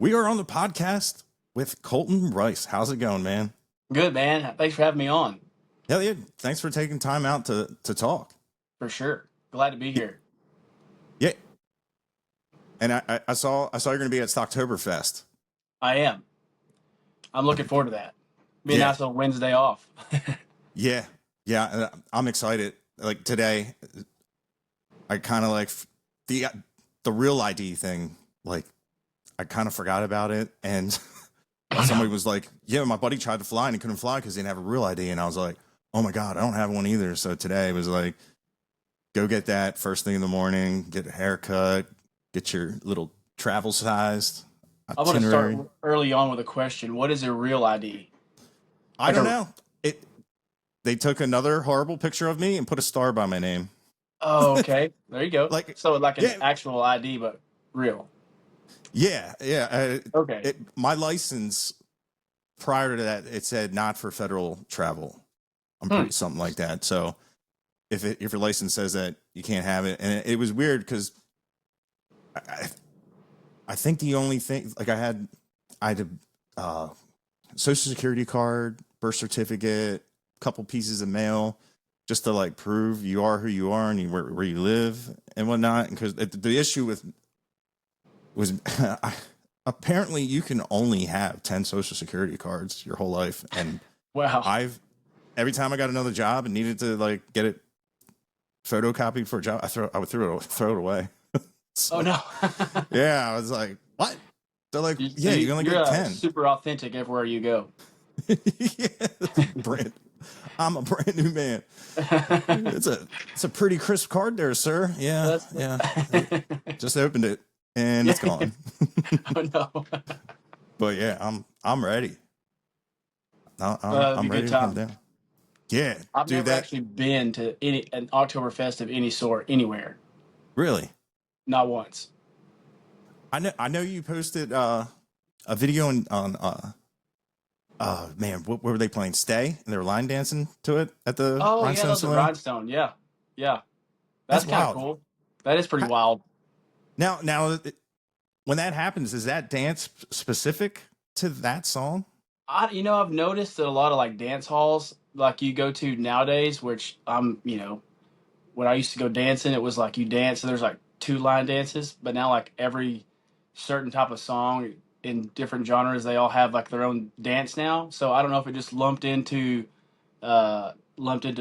We are on the podcast with Colton Rice. How's it going, man? Good, man. Thanks for having me on. Hell yeah. Thanks for taking time out to talk. For sure. Glad to be here. Yeah. And I saw you're gonna be at Stocktoberfest. I am. I'm looking forward to that. Be a Yeah. nice little Wednesday off. Yeah. Yeah. I'm excited. Like today, I kind of like the real ID thing. Like I kind of forgot about it, and somebody was like, "Yeah, my buddy tried to fly and he couldn't fly because he didn't have a real ID." And I was like, "Oh my god, I don't have one either." So today was like, go get that first thing in the morning, get a haircut, get your little travel sized I want to start itinerary. early on with a question. What is a real ID? I Like don't a know. They took another horrible picture of me and put a star by my name. Oh, okay. There you go. Like, So like an yeah, actual ID, but real. yeah. Okay. My license prior to that, it said not for federal travel. I'm Hmm. pretty something like that. So if your license says that, you can't have it. And it was weird because I, I think the only thing like I had a social security card, birth certificate, couple pieces of mail, just to like prove you are who you are and where you live and whatnot. Because the issue with was apparently you can only have 10 social security cards your whole life, and Wow. I've every time I got another job and needed to like get it photocopied for a job, I would throw it away. Oh So no. yeah, I was like, what? They're like, So yeah, you only you're get 10. super authentic everywhere you go. Yeah, brand. I'm a brand new man. It's a pretty crisp card there, sir. Yeah, That's yeah. Just opened it and yeah. it's gone. Oh no. But yeah, I'm ready. That'd be I'm a good ready to come time. down. Yeah, I've do never that. actually been to an Oktoberfest of any sort anywhere. Really? Not once. I know you posted a video on man, what were they playing? Stay, and they were line dancing to it at the Oh yeah, Rhinestone those are Saloon. rhinestone. Yeah, yeah. That's That's kind of wild. cool. That is pretty How, wild. now, when that happens, is that dance specific to that song? I've noticed that a lot of like dance halls, like you go to nowadays, which when I used to go dancing, it was like you dance and there's like two line dances, but now like every certain type of song in different genres, they all have like their own dance now. So I don't know if it just lumped into a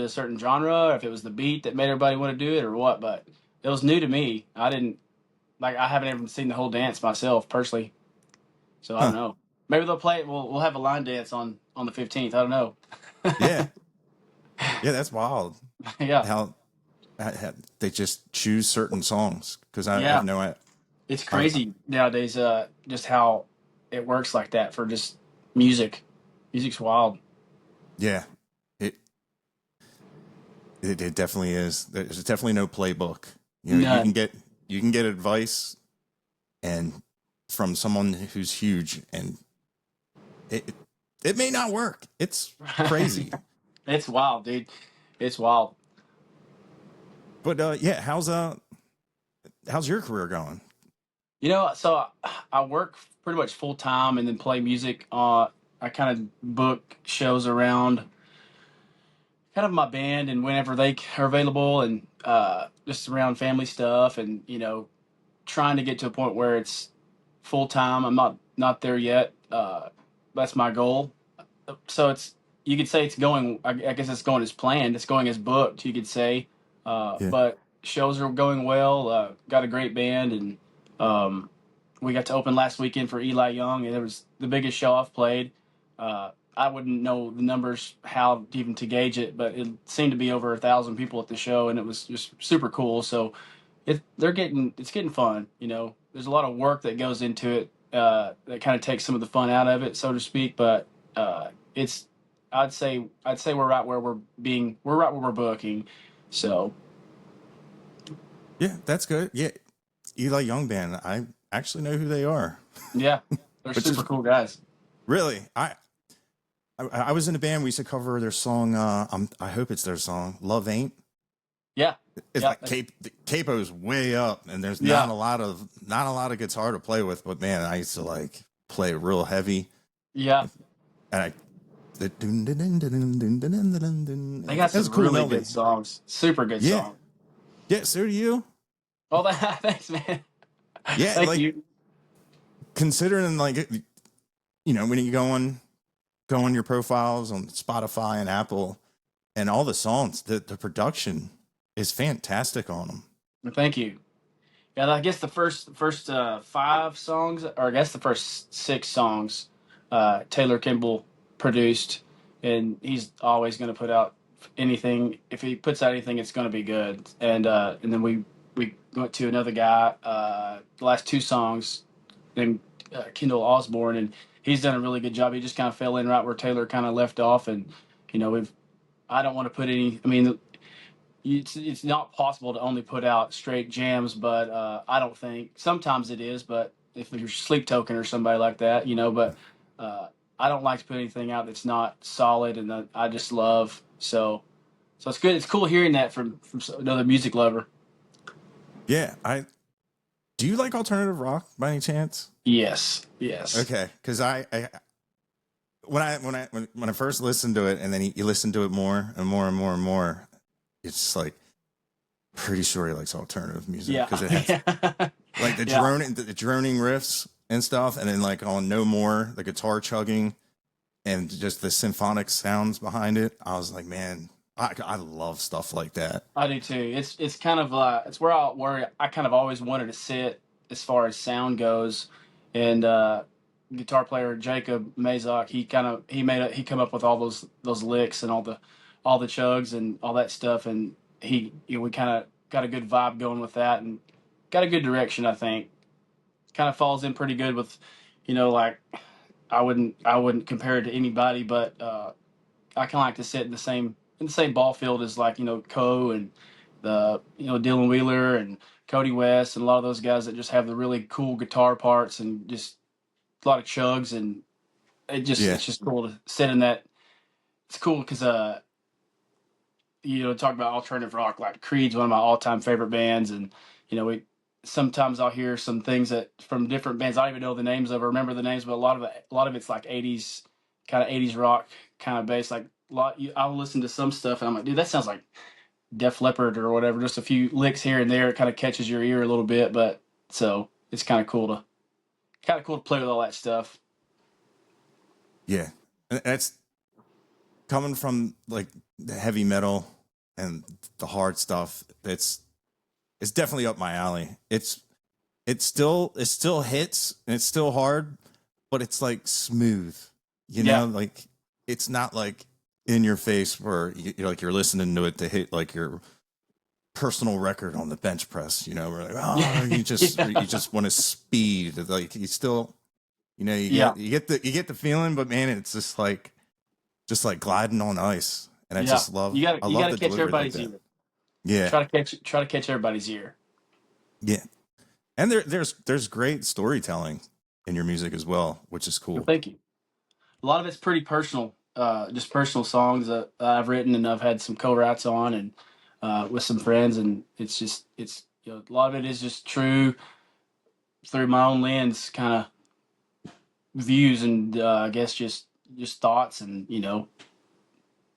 certain genre, or if it was the beat that made everybody want to do it or what, but it was new to me. I haven't even seen the whole dance myself personally, so I don't Huh? know. Maybe they'll play it. We'll have a line dance on the 15th. I don't know. Yeah, yeah. That's wild. Yeah, How, how they just choose certain songs because I have yeah. no It's I, crazy nowadays. Just how it works like that for just music. Music's wild. yeah. It, it definitely is. There's definitely no playbook. You know, None. you can get advice and from someone who's huge, and it it may not work. It's crazy. It's wild, dude. It's wild. But yeah, how's your career going? So I work pretty much full time and then play music. I kind of book shows around kind of my band and whenever they are available, and just around family stuff, and trying to get to a point where it's full time. I'm not there yet. That's my goal. So you could say it's going. I guess it's going as planned. It's going as booked. You could say, Yeah, but shows are going well. Got a great band, and um, we got to open last weekend for Eli Young, and it was the biggest show I've played. I wouldn't know the numbers how even to gauge it, but it seemed to be over 1,000 people at the show, and it was just super cool. So it's getting fun. There's a lot of work that goes into it, that kind of takes some of the fun out of it, so to speak. But it's I'd say we're right where we're booking. So yeah, that's good. Yeah, Eli Young band. I actually know who they are, yeah, they're which super is cool guys. really I was in a band. We used to cover their song. I hope it's their song. Love ain't. Yeah, It's yeah, like the capo's way up, and there's yeah. not a lot of guitar to play with. But man, I used to like play real heavy, Yeah, and I the they got that's a some cool really good melody. songs. Super good Yeah, song. yeah. So do you? Oh, that thanks, man. Yeah, Thank like you. considering like when you go on your profiles on Spotify and Apple and all the songs, the production is fantastic on them. Thank you. Yeah, I guess the first 5 songs, or I guess the first 6 songs, Taylor Kimball produced, and he's always going to put out anything. If he puts out anything, it's going to be good. And then we went to another guy. The last 2 songs named Kendall Osborne, and he's done a really good job. He just kind of fell in right where Taylor kind of left off, and we've. I don't want to put any. I mean, it's not possible to only put out straight jams, but I don't think sometimes it is. But if you're Sleep Token or somebody like that, but uh, I don't like to put anything out that's not solid and that I just love. So it's good. It's cool hearing that from another music lover. Yeah, I do. You like alternative rock by any chance? Yes, yes, Okay, because I when I first listened to it, and then you listen to it more and more and more and more, it's just like pretty sure he likes alternative music yeah, because it has like yeah. the droning riffs and stuff, and then like on No More, the guitar chugging and just the symphonic sounds behind it. I was like, man, I love stuff like that. I do too. It's kind of it's where I kind of always wanted to sit as far as sound goes, and guitar player Jacob Mazok, he come up with all those licks and all the chugs and all that stuff, and we kind of got a good vibe going with that and got a good direction. I think kind of falls in pretty good with like I wouldn't compare it to anybody, but I kind of like to sit in the same ball field as like Coe and the Dylan Wheeler and Cody West and a lot of those guys that just have the really cool guitar parts and just a lot of chugs, and Yeah, it's just cool to sit in that. It's cool because talk about alternative rock, like Creed's one of my all-time favorite bands, and we sometimes I'll hear some things that from different bands I don't even know the names of or remember the names, but a lot of it's like 80s kind of 80s rock kind of bass. Like I'll listen to some stuff and I'm like, dude, that sounds like Def Leppard or whatever. Just a few licks here and there, it kind of catches your ear a little bit, but so it's kind of cool to play with all that stuff. yeah, and that's coming from like the heavy metal and the hard stuff. It's definitely up my alley. It still hits and it's still hard, but it's like smooth. Yeah, Like it's not like in your face where you're listening to it to hit like your personal record on the bench press. We're like, oh, yeah, you yeah, just want to speed. Like you still, you yeah, get the feeling, but man, it's just like gliding on ice. And yeah. I You love gotta the catch delivery like everybody's that. ear. Yeah, Try to catch everybody's ear. yeah. And there's great storytelling in your music as well, which is Well, cool. thank you. A lot of it's pretty personal, just personal songs that I've written and I've had some co-writes on and with some friends, and it's a lot of it is just true through my own lens, kind of views and I guess just thoughts and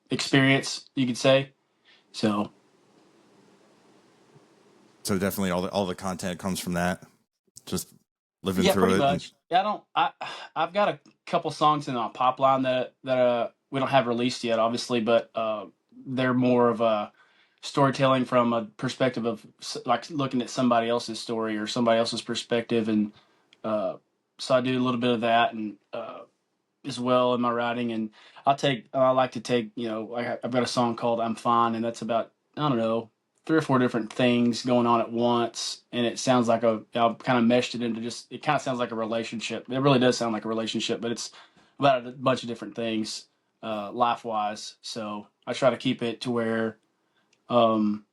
experience, you could say. So So definitely all the content comes from that. Just living yeah, pretty through it and much. Yeah, I've got a couple songs in our pop line that we don't have released yet, obviously, but they're more of a storytelling from a perspective of like looking at somebody else's story or somebody else's perspective, and uh, so I do a little bit of that and as well in my writing. And I like to take I've got a song called "I'm Fine," and that's about I don't know 3 or 4 different things going on at once, and it sounds like I've kind of meshed it into just it kind of sounds like a relationship. It really does sound like a relationship, but it's about a bunch of different things life wise. So I try to keep it to where um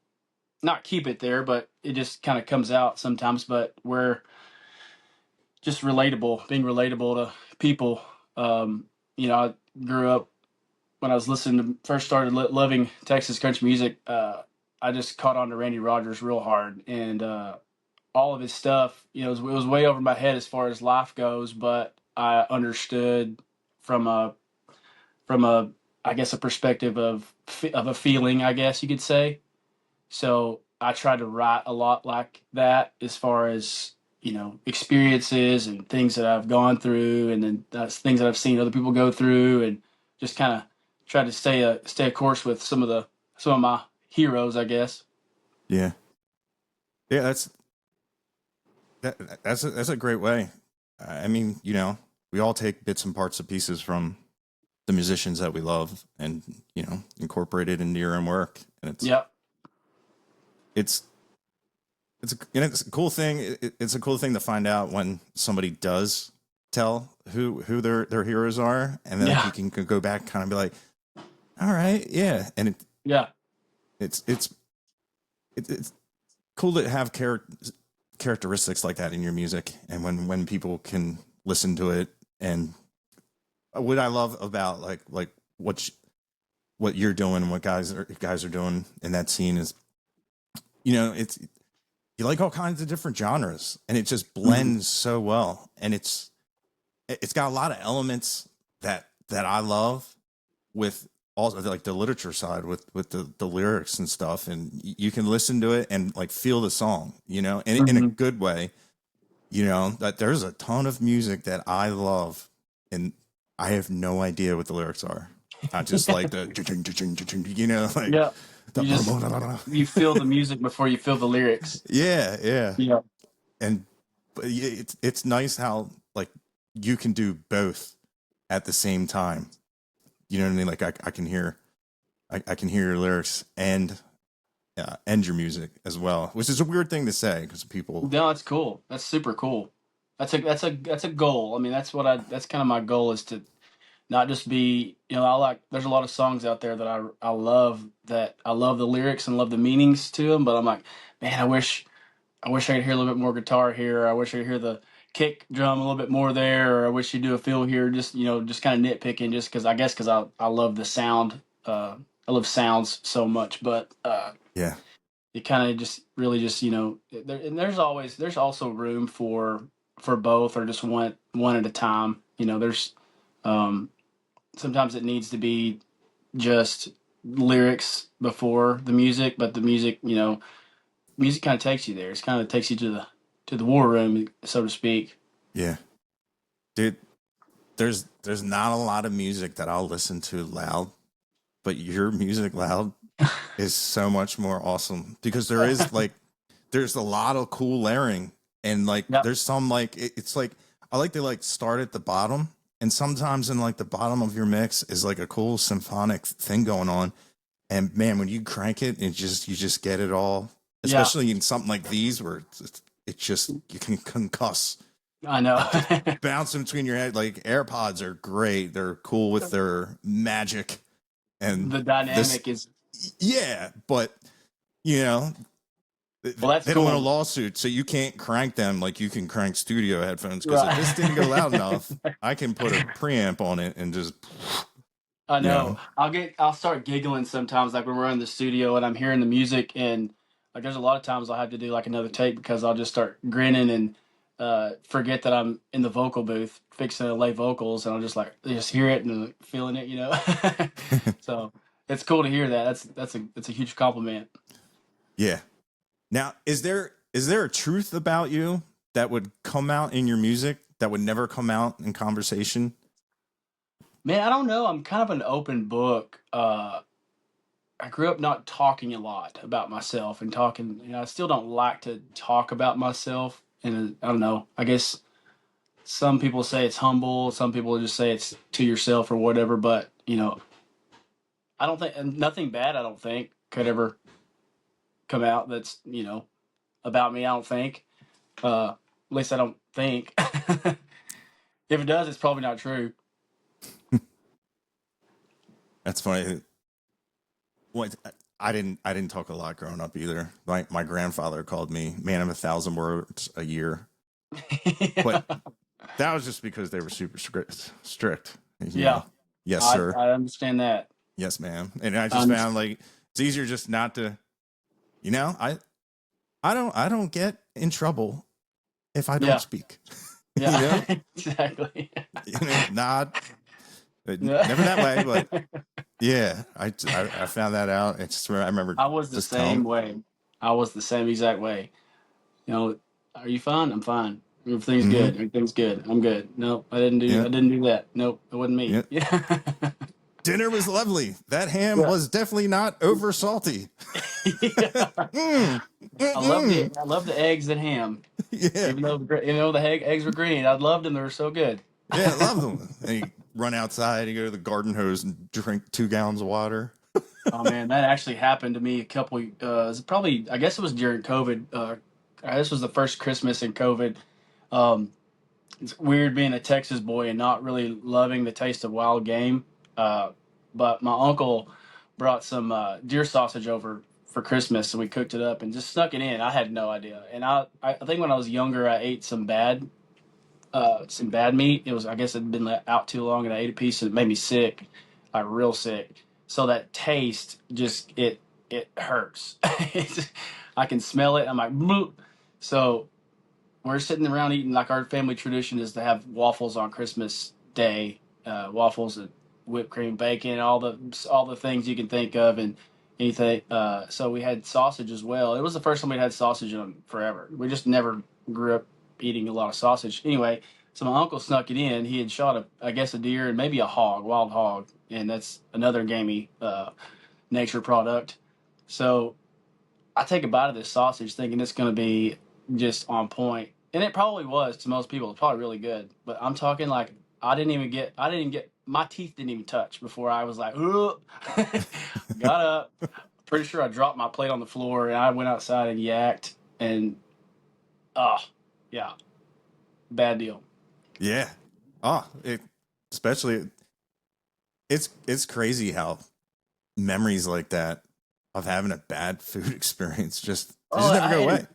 not keep it there, but it just kind of comes out sometimes. But we're just relatable, being relatable to people. I grew up when I was listening to first started loving Texas country music. I just caught on to Randy Rogers real hard, and all of his stuff. It was way over my head as far as life goes, but I understood from a from a I guess a perspective of a feeling, I guess you could say. So I try to write a lot like that as far as, experiences and things that I've gone through, and then things that I've seen other people go through, and just kind of try to stay a course with some of my heroes, I guess. Yeah. Yeah, that's a great way. I mean, we all take bits and parts of pieces from the musicians that we love and, incorporate it into your own work. And Yep. it's it's a cool thing. It's a cool thing to find out when somebody does tell who their heroes are, and then like Yeah. you can go back kind of be like, all right, yeah, and Yeah. it's it's it's cool to have characteristics like that in your music, and when people can listen to it. And what I love about like what you're doing, what guys are doing in that scene is, it's you like all kinds of different genres, and it just Mhm. blends so well, and it's got a lot of elements that I love, with also like the literature side, with the lyrics and stuff, and you can listen to it and like feel the song, and in a Mhm. good way. That there's a ton of music that I love, and I have no idea what the lyrics are. I just like the like Yeah. the You feel the music before you feel the lyrics. yeah, yeah. Yeah. And but it's nice how like you can do both at the same time. You know what I mean? Like I can hear I can hear your lyrics and your music as well, which is a weird thing to say because people. No, that's cool. That's super cool. That's a goal. I mean, that's kind of my goal, is to not just be, there's a lot of songs out there that I love the lyrics and love the meanings to them, but I'm like, man, I wish I could hear a little bit more guitar here. Or I wish I could hear the kick drum a little bit more there, or I wish you do a fill here. Just, just kind of nitpicking, just because I love the sound. I love sounds so much, but Yeah, it kind of just really just, and there's also room for both, or just one at a time. There's um, sometimes it needs to be just lyrics before the music, but the music kind of takes you there. It kind of takes you to the war room, so to speak. yeah, dude. There's not a lot of music that I'll listen to loud, but your music loud is so much more awesome because there's a lot of cool layering, and like Yep. there's some like it's like I like to like start at the bottom, and sometimes in like the bottom of your mix is like a cool symphonic thing going on, and man, when you crank it, you just get it all, Yeah, especially in something like these where it's just you can concuss, I know. like just bouncing between your head. Like AirPods are great, they're cool with their magic, and The this, dynamic is, yeah, but you know well, that's they don't want a cool. lawsuit, so you can't crank them like you can crank studio headphones. Because if this didn't go loud Right. enough, I can put a preamp on it and just, I you know. know, I'll start giggling sometimes, like when we're in the studio and I'm hearing the music, and like there's a lot of times I'll have to do like another take because I'll just start grinning and forget that I'm in the vocal booth fixing to lay vocals, and I'll just hear it and feeling it. So it's cool to hear that. That's a huge compliment. yeah. Now, is there a truth about you that would come out in your music that would never come out in conversation? Man, I don't know. I'm kind of an open book. I grew up not talking a lot about myself and talking. I still don't like to talk about myself, and I don't know. I guess some people say it's humble. Some people just say it's to yourself or whatever. But I don't think, and nothing bad. I don't think could ever come out that's about me. I don't think. At least I don't think. If it does, it's probably not true. That's funny. What I didn't talk a lot growing up either. My grandfather called me man of a thousand words a year, but that was just because they were super strict. Yeah, Yes, I sir. I understand that. Yes, ma'am. And I I just understand. found like it's easier just not to, you know, I I don't get in trouble if I don't Yeah. speak. Yeah, You know, exactly. not Yeah. never that way, but yeah, I found that out. It's where I remember I was the just telling. same way. I was the same exact way. You know, are you fine? I'm fine. Everything's Mm-hmm. good. Everything's good. I'm good. Nope, I didn't do. Yeah, I didn't do that. Nope, it wasn't me. yeah. Yeah. Dinner was lovely. That ham Yeah. was definitely not over salty. Yeah. Mm, mm-mm. I love the eggs and ham. Yeah, Even though the eggs were green, I loved them. They were so good. yeah, love them. And you run outside, you go to the garden hose and drink 2 gallons of water. Oh man, that actually happened to me a couple. Probably I guess it was during COVID. This was the first Christmas in COVID. Um, it's weird being a Texas boy and not really loving the taste of wild game. Uh, but my uncle brought some deer sausage over for Christmas, and we cooked it up and just snuck it in. I had no idea, and I think when I was younger, I ate some bad meat. It was, I guess, it had been out too long, and I ate a piece, and it made me sick, like real sick. So that taste just it hurts. I can smell it. I'm like, bloop. So we're sitting around eating, like our family tradition is to have waffles on Christmas Day, waffles and whipped cream, bacon, all the things you can think of, and anything. So we had sausage as well. It was the first time we had sausage in forever. We just never grew up eating a lot of sausage. Anyway, so my uncle snuck it in. He had shot I guess a deer and maybe a hog, wild hog, and that's another gamey nature product. So I take a bite of this sausage thinking it's going to be just on point, and it probably was to most people. It's probably really good, but I'm talking like I didn't get, my teeth didn't even touch before I was like, ugh. Got up. Pretty sure I dropped my plate on the floor, and I went outside and yacked, and oh, yeah, bad deal. Yeah. Oh, especially it's crazy how memories like that of having a bad food experience just they Oh, just never I go ate away. it.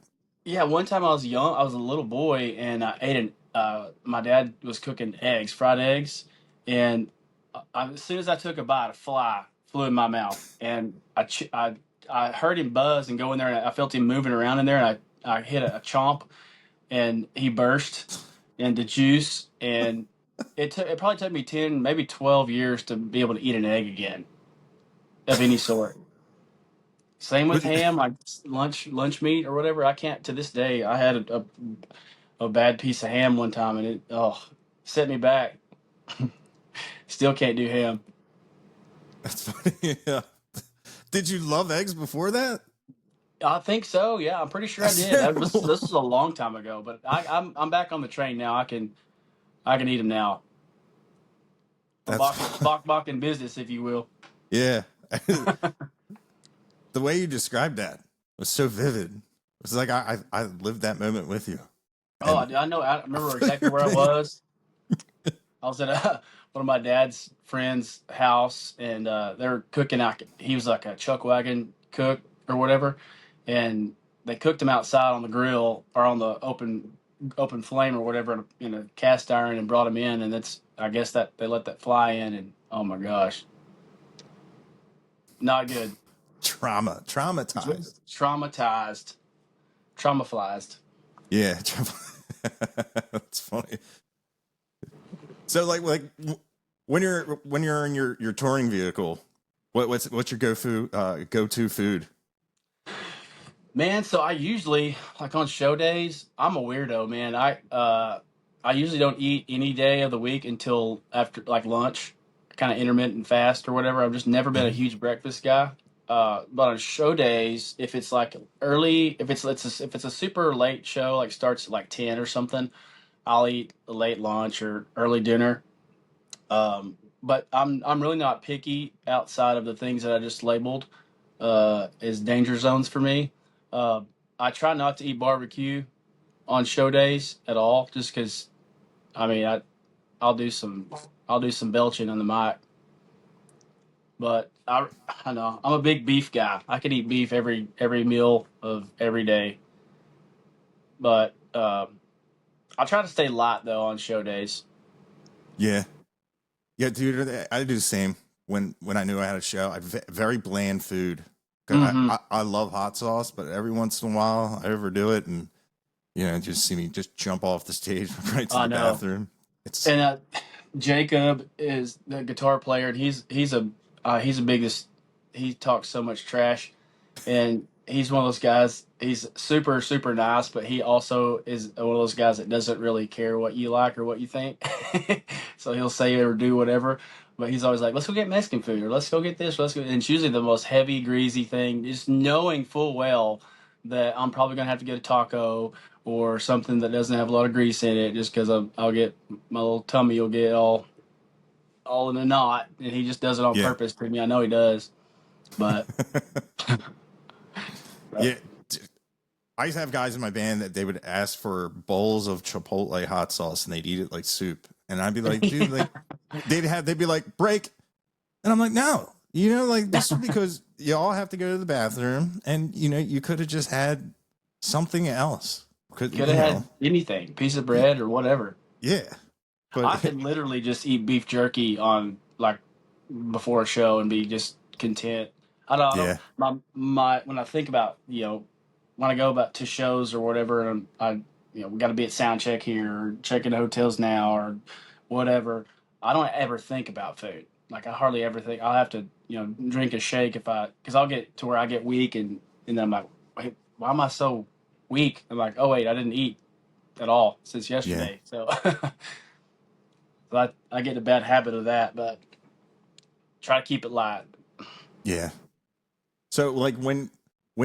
Yeah, one time I was young, I was a little boy, and I ate an. My dad was cooking eggs, fried eggs, and as soon as I took a bite, a fly flew in my mouth, and I heard him buzz and go in there, and I felt him moving around in there, and I hit a chomp, and he burst into juice, and it probably took me 10, maybe 12 years to be able to eat an egg again of any sort. Same with But ham, like lunch meat or whatever. I can't, to this day. I had a bad piece of ham one time, and it set me back. Still can't do ham. that's funny. Yeah. Did you love eggs before that? I think so. Yeah, I'm pretty sure I That's did. terrible. This was a long time ago, but I'm back on the train now. I can eat them now. That's Back in business, if you will. yeah. The way you described that was so vivid. It's like I lived that moment with you. Oh, And I know. I remember exactly where I yeah. was. I was at one of my dad's friends' house, and they're cooking out. He was like a chuck wagon cook or whatever, and they cooked him outside on the grill or on the open flame or whatever in a cast iron, and brought him in. And that's, I guess, that they let that fly in, and oh my gosh, not good. Traumatized. Traumatized, traumatized. Yeah, that's funny. So when you're in your touring vehicle, what's your go to food? Man, so I usually, like on show days, I'm a weirdo, man. I usually don't eat any day of the week until after like lunch, kind of intermittent fast or whatever. I've just never been a Hmm. huge breakfast guy. But on show days, if it's like early, if it's a super late show, like starts at like 10 or something, I'll eat a late lunch or early dinner. But I'm really not picky outside of the things that I just labeled as danger zones for me. Uh, I try not to eat barbecue on show days at all, just because I mean I'll do some I'll do some belching on the mic. But I know I'm a big beef guy. I could eat beef every meal of every day. But I try to stay light though on show days. Yeah, yeah, dude. I do the same. When I knew I had a show, very bland food. 'Cause Hmm. I love hot sauce, but every once in a while I overdo it, and You know, just see me just jump off the stage right to I the know. bathroom. It's And Jacob is the guitar player, and he's a biggest. He talks so much trash, and he's one of those guys. He's super super nice, but he also is one of those guys that doesn't really care what you like or what you think. So he'll say or do whatever, but he's always like, "Let's go get Mexican food," or "Let's go get this." Let's go, and it's usually the most heavy, greasy thing. Just knowing full well that I'm probably gonna have to get a taco or something that doesn't have a lot of grease in it, just because I'll get my little tummy will get all in a knot, and he just does it on yeah. purpose to me. I know he does, but. Yeah. I used to have guys in my band that they would ask for bowls of Chipotle hot sauce and they'd eat it like soup. And I'd be like, dude, like they'd be like, break. And I'm like, no, you know, like this is because you all have to go to the bathroom and, you know, you could have just had something else. Could, Could you have know, had anything, piece of bread or whatever. yeah. I But could literally just eat beef jerky on like before a show and be just content. I don't. yeah, My when I think about when I go about to shows or whatever, and we got to be at sound check here or checking hotels now or whatever. I don't ever think about food. Like I hardly ever think. I'll have to drink a shake because I'll get to where I get weak and then I'm like, wait, why am I so weak? I'm like, oh wait, I didn't eat at all since yeah, yesterday. So, so I get in a bad habit of that, but try to keep it light. yeah. So like when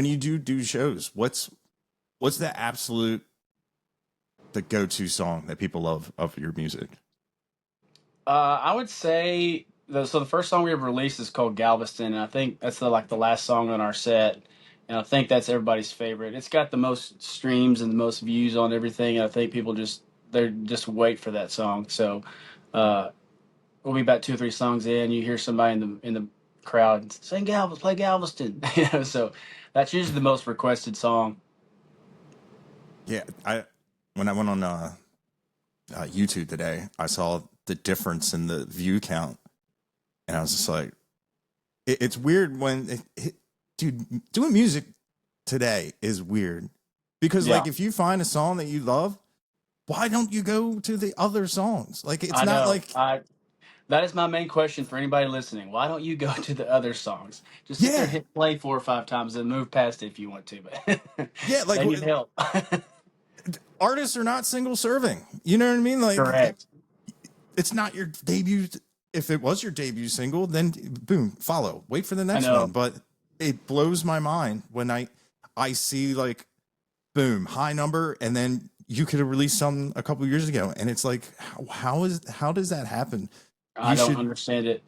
you do shows, what's the absolute the go-to song that people love of your music? I would say the first song we ever released is called Galveston, and I think that's the last song on our set, and I think that's everybody's favorite. It's got the most streams and the most views on everything, and I think people they're just wait for that song. So uh, we'll be about two or three songs in, you hear somebody in the crowd sing Galveston, play Galveston, So that's usually the most requested song. Yeah, I when I went on YouTube today, I saw the difference in the view count, and I was just like, it's weird when, dude, doing music today is weird because, Yeah, like, if you find a song that you love, why don't you go to the other songs? Like, it's I not know. like, That is my main question for anybody listening. Why don't you go to the other songs? Just sit there and yeah, hit play 4 or 5 times and move past it if you want to, but yeah, like they need help. artists are not single serving. You know what I mean? Like, Correct. it's not your debut. If it was your debut single, then boom, follow. Wait for the I next one. know. But it blows my mind when I see like boom high number, and then you could have released some a couple years ago, and it's like how does that happen? I You don't should understand it.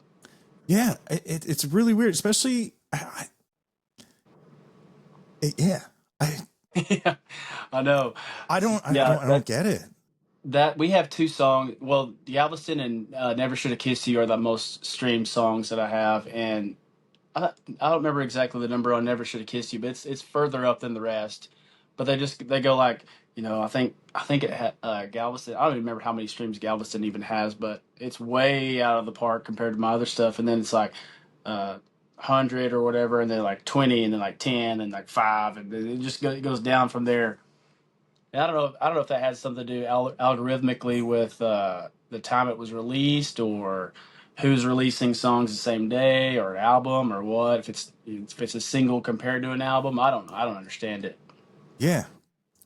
yeah. It's really weird, especially yeah. I Yeah, I know. Yeah, I don't get it. that we have two songs. Well, Galveston and Never Should Have Kissed You are the most streamed songs that I have, and I don't remember exactly the number on Never Should Have Kissed You, but it's further up than the rest. But they go like I think it had Galveston. I don't even remember how many streams Galveston even has, but it's way out of the park compared to my other stuff. And then it's like 100 or whatever, and then like 20, and then like 10, and like 5, and then it goes down from there. And I don't know if that has something to do algorithmically with the time it was released, or who's releasing songs the same day, or an album, or what. If it's a single compared to an album, I don't know. I don't understand it. Yeah,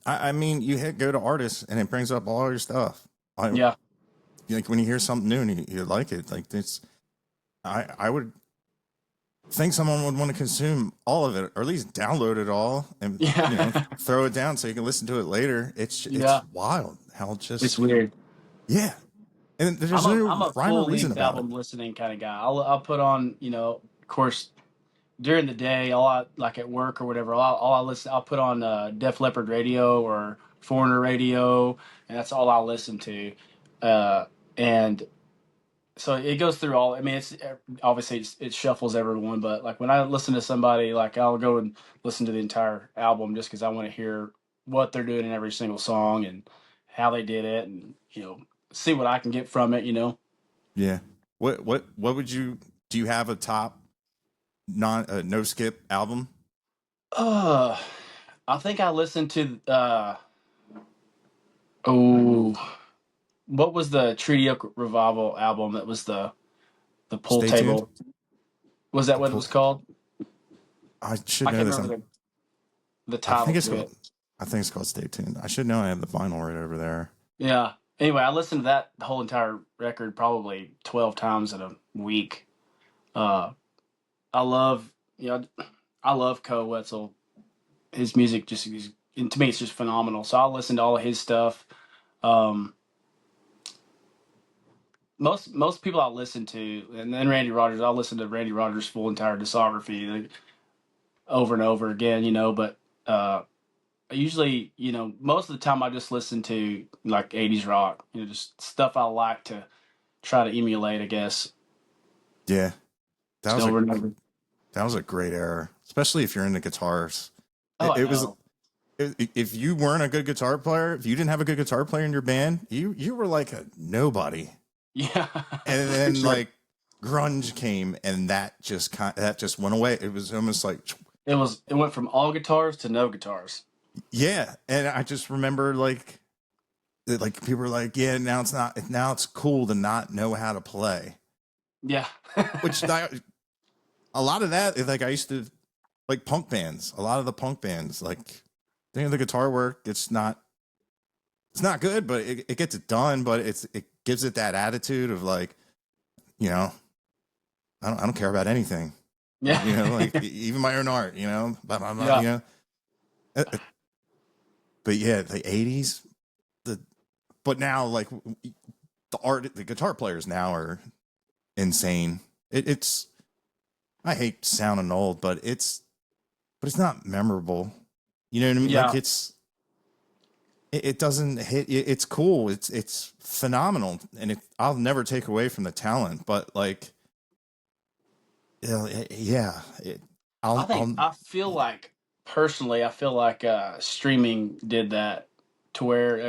I mean, you hit go to artists, and it brings up all your stuff. I Yeah, like when you hear something new and you like it. Like it's I would think someone would want to consume all of it, or at least download it all, and yeah, throw it down so you can listen to it later. yeah. It's wild how It's just weird. yeah, and I'm there's a no I'm a rhyme or full reason length about it. album listening kind of guy. I'll put on of course during the day, like at work or whatever. All I listen, I'll put on Def Leppard radio or Foreigner radio, and that's all I'll listen to. And so it goes through all. I mean, it's obviously it shuffles everyone, but like when I listen to somebody, like I'll go and listen to the entire album just because I want to hear what they're doing in every single song and how they did it, and see what I can get from it. Yeah. What would you do? You have a top non no skip album? Uh, I think I listened to. Oh, what was the Treaty Oak Revival album? That was the pool Stay tuned. table. Was that The what it pull. was called? I should I know can't this. remember the I title think it's to called. it. I think it's called Stay Tuned. I should know. I have the vinyl right over there. Yeah. Anyway, I listened to that whole entire record probably 12 times in a week. Uh, I love, you know, I love Ko Wetzel. His music just is, and to me, it's just phenomenal. So I'll listen to all of his stuff. Um, most people I listen to, and then Randy Rogers, I'll listen to Randy Rogers' full entire discography like, over and over again, but uh, usually, most of the time I just listen to like 80s rock, just stuff I like to try to emulate, I guess, Yeah, that just was a over and over. that was a great era, especially if you're into guitars. Oh, I It was know. if you weren't a good guitar player, if you didn't have a good guitar player in your band, you were like a nobody. Yeah, And for then sure. like grunge came, and that just went away. It was almost like It went from all guitars to no guitars. yeah. And I just remember like people were like, yeah, now it's cool to not know how to play. Yeah. Which a lot of that is like I used to like punk bands. A lot of the punk bands like the guitar work. It's not good, but it gets it done. But it gives it that attitude of like, you know, I don't care about anything. Yeah. Like even my own art, blah, blah, blah, Yeah. Uh, uh, But yeah, the '80s, the but now like the guitar players now are insane. It's I hate sounding old, but it's not memorable. You know what I mean? Like Yeah. it doesn't hit. It's cool. It's phenomenal, and I'll never take away from the talent. But like, yeah, I'll I feel like personally, I feel like streaming did that to where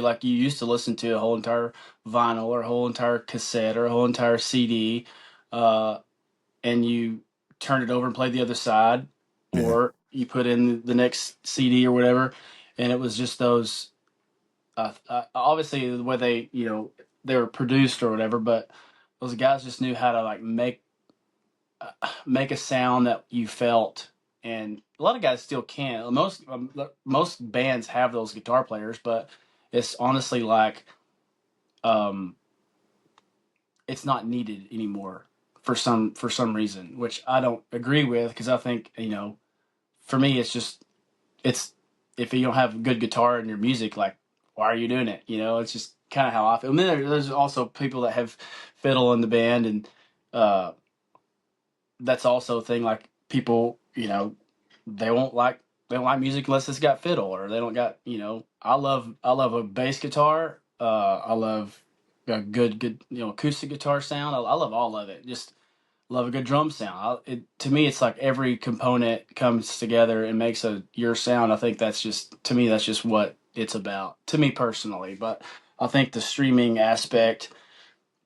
like you used to listen to a whole entire vinyl or a whole entire cassette or a whole entire CD, uh, and you turned it over and played the other side, yeah, or you put in the next CD or whatever, and it was just those. Obviously, the way they were produced or whatever, but those guys just knew how to like make a sound that you felt, and a lot of guys still can. Most bands have those guitar players, but it's honestly like um, it's not needed anymore for some reason, which I don't agree with because I think for me it's if you don't have good guitar in your music, like why are you doing it? It's just kind of how I feel. I mean, there's also people that have fiddle in the band, and uh, that's also a thing. Like people, they won't like they don't like music unless it's got fiddle, or they don't got. I love a bass guitar. I love a good acoustic guitar sound. I love all of it. Just love a good drum sound. To me, it's like every component comes together and makes your sound. I think that's just what it's about to me personally. But I think the streaming aspect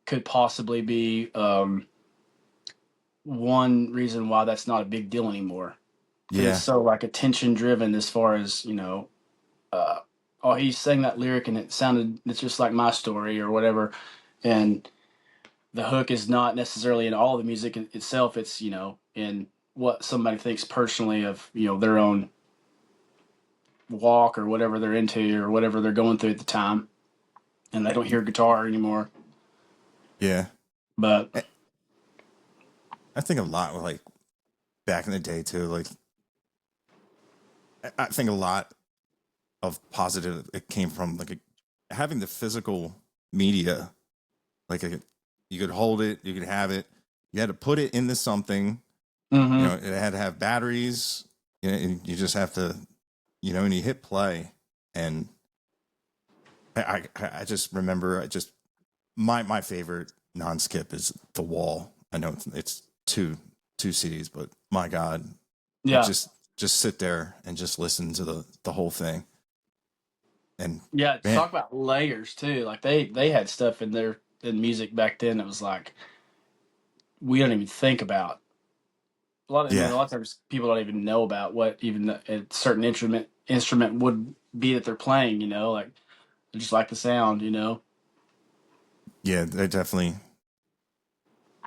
could possibly be one reason why that's not a big deal anymore because it's yeah, so like attention driven as far as uh, oh, he sang that lyric and it's just like my story or whatever, and the hook is not necessarily in all the music itself. It's in what somebody thinks personally of their own walk or whatever they're into or whatever they're going through at the time, and they don't hear guitar anymore. yeah. But I think a lot like back in the day too. Like I think a lot of positive it came from like having the physical media. Like you could hold it, you could have it. You had to put it into something. hmm It had to have batteries. And you just have to, and you hit play. And I just remember my favorite non-skip is The Wall. I know it's two CDs, but my God, like yeah, just sit there and just listen to the whole thing. And yeah. man, Talk about layers too. Like they had stuff in music back then that was like we don't even think about. I mean, yeah, a lot of times people don't even know about what even a certain instrument would be that they're playing. Like They just like the sound, you know. Yeah, they're definitely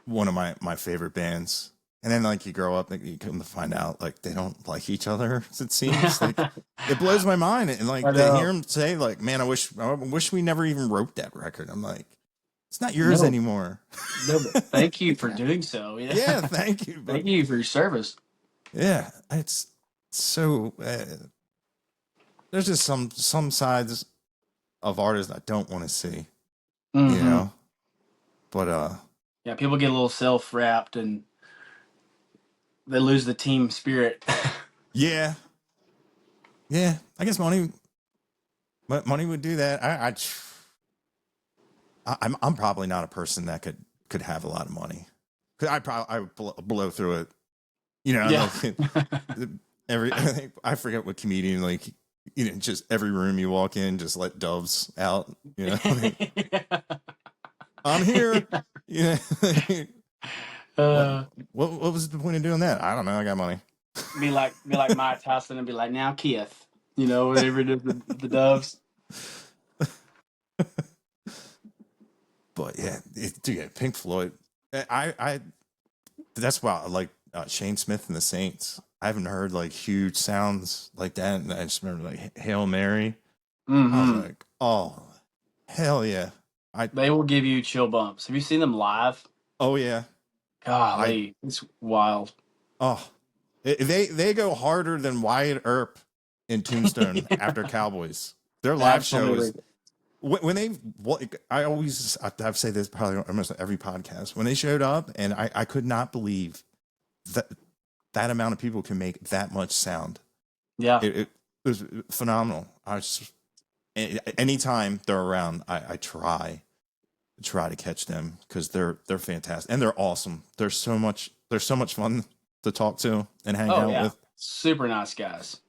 one of my favorite bands. And then like you grow up and you come to find out like they don't like each other. It seems like it blows my mind. And I like they hear know. him say like, "Man, I wish we never even wrote that record." I'm like, it's not yours No, anymore. no, but thank you for doing so. Yeah, Yeah, thank you, but thank you for your service. yeah, it's so. There's just some sides of artists I don't want to see, you Hmm. know. But Yeah, people get a little self-wrapped and they lose the team spirit. yeah, yeah. I guess money would do that. I'm probably not a person that could have a lot of money. Cause I would blow through it. You know, Yeah. like every I forget what comedian like just every room you walk in, just let doves out. You know, I'm here. Yeah. what uh, what was the point of doing that? I don't know. I got money. be like Mike Tyson and be like, now Keith, you know, whatever it is, the doves. But yeah, dude, yeah, Pink Floyd. I that's why I like Shane Smith and the Saints. I haven't heard like huge sounds like that. And I just remember like Hail Mary. I was Hmm. like, oh hell yeah. I They will give you chill bumps. Have you seen them live? oh yeah. I Golly, it's wild. oh they go harder than Wyatt Earp in Tombstone after Cowboys. Their live show is Absolutely. when they I always I say this probably almost every podcast when they showed up and I could not believe that that amount of people can make that much sound. Yeah. It was phenomenal. I was anytime they're around, I try to catch them because they're fantastic and they're awesome. They're so much fun to talk to and hang Oh out yeah. with. Super nice guys.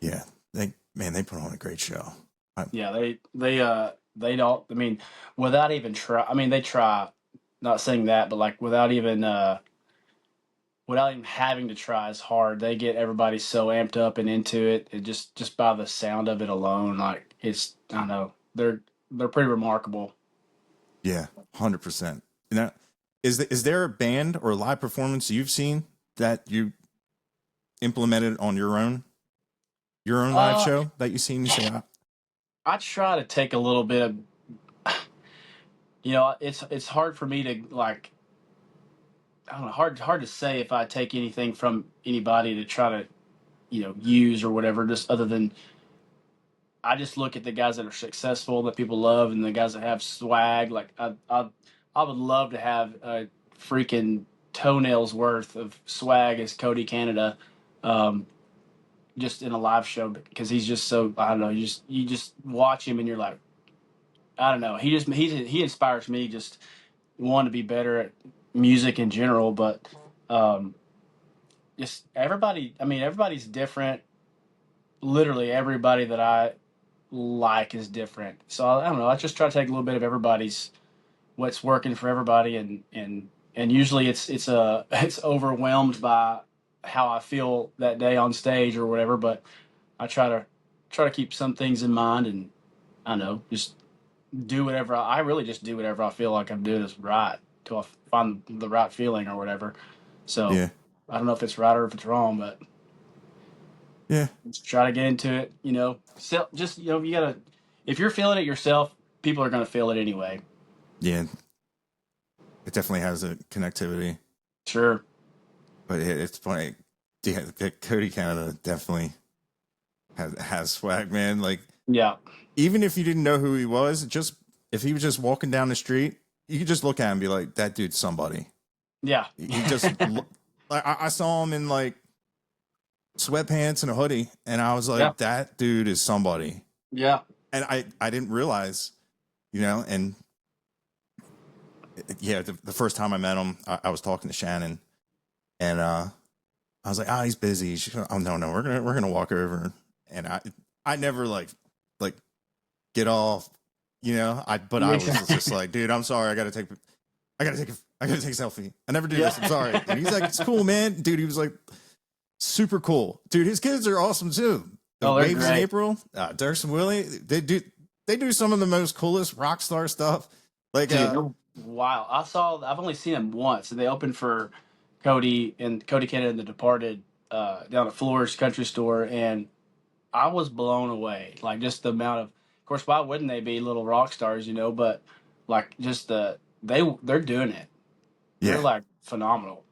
Yeah, they put on a great show. Yeah, they don't. I mean, without even try. I mean, they try. Not saying that, but like without even having to try as hard, they get everybody so amped up and into it. It just by the sound of it alone, like it's I don't know. They're pretty remarkable. Yeah, 100%. Now, is there a band or a live performance you've seen that you implemented on your own live Uh, show that you've seen? You say, ah, I try to take a little bit of. It's hard for me to like. I don't know. Hard to say if I take anything from anybody to try to use or whatever. Just other than I just look at the guys that are successful that people love and the guys that have swag. Like I would love to have a freaking toenails worth of swag as Cody Canada, um, just in a live show because he's just so I don't know. You just watch him and you're like I don't know. He inspires me just want to be better at music in general, but um, just everybody. I mean, everybody's different. Literally everybody that I like is different. So I don't know. I just try to take a little bit of everybody's what's working for everybody, and usually it's overwhelmed by how I feel that day on stage or whatever. But I try to keep some things in mind, and I don't know, just do whatever. I really just do whatever I feel like I'm doing is right till I find the right feeling or whatever. So yeah, I don't know if it's right or if it's wrong, but yeah, just try to get into it. So just you gotta if you're feeling it yourself, people are gonna feel it anyway. yeah. It definitely has a connectivity, Sure. but it's funny. Yeah, Cody Canada definitely has swag, man. Like Yeah. even if you didn't know who he was, just if he was just walking down the street, you could just look at him and be like, "That dude's somebody." Yeah. He just I saw him in like sweatpants and a hoodie, and I was Yeah. like, "That dude is somebody." Yeah. And I didn't realize, and yeah, the first time I met him, I was talking to Shannon, and I was like, "Oh, he's busy." She goes, "Oh no, we're gonna walk over," and I never like get off, but I was Yeah. just like, "Dude, I'm sorry, I gotta take a selfie. I never do Yeah. this. I'm sorry." And he's like, "It's cool, man." Dude, he was like, super cool. Dude, his kids are awesome too. The Oh, they're Waves in great. April, Dirks and Willie, they they do some of the most coolest rock star stuff. Like Dude, they're wild. I've only seen them once, and they opened for Cody Cannon and the Departed down at Floor's Country Store, and I was blown away. Like just the amount of course, why wouldn't they be little rock stars, you know? But like just they're doing it. They're yeah, like phenomenal.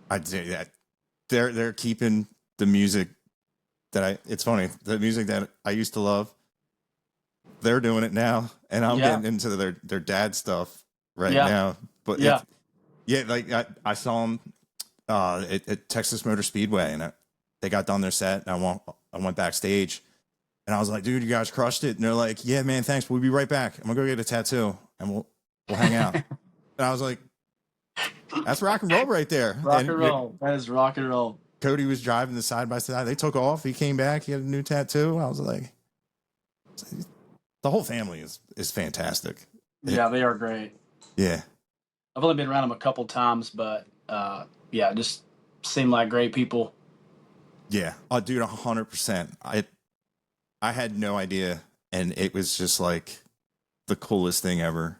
I'd say that they're keeping the music that I. It's funny, the music that I used to love. They're doing it now, and I'm Yeah, getting into their dad stuff right yeah, now. But yeah. it's yeah, like I saw them at Texas Motor Speedway, and they got done their set, and I went backstage, and I was like, dude, you guys crushed it. And they're like, yeah, man, thanks. We'll be right back. I'm gonna go get a tattoo, and we'll hang out. And I was like, that's rock and roll right there. Rock and And roll. That is rock and roll. Cody was driving the side by side. They took off. He came back. He had a new tattoo. I was like, the whole family is fantastic. Yeah, they are great. Yeah. I've only been around them a couple times, but yeah, just seem like great people. Yeah. Oh, dude, 100%. I had no idea, and it was just like the coolest thing ever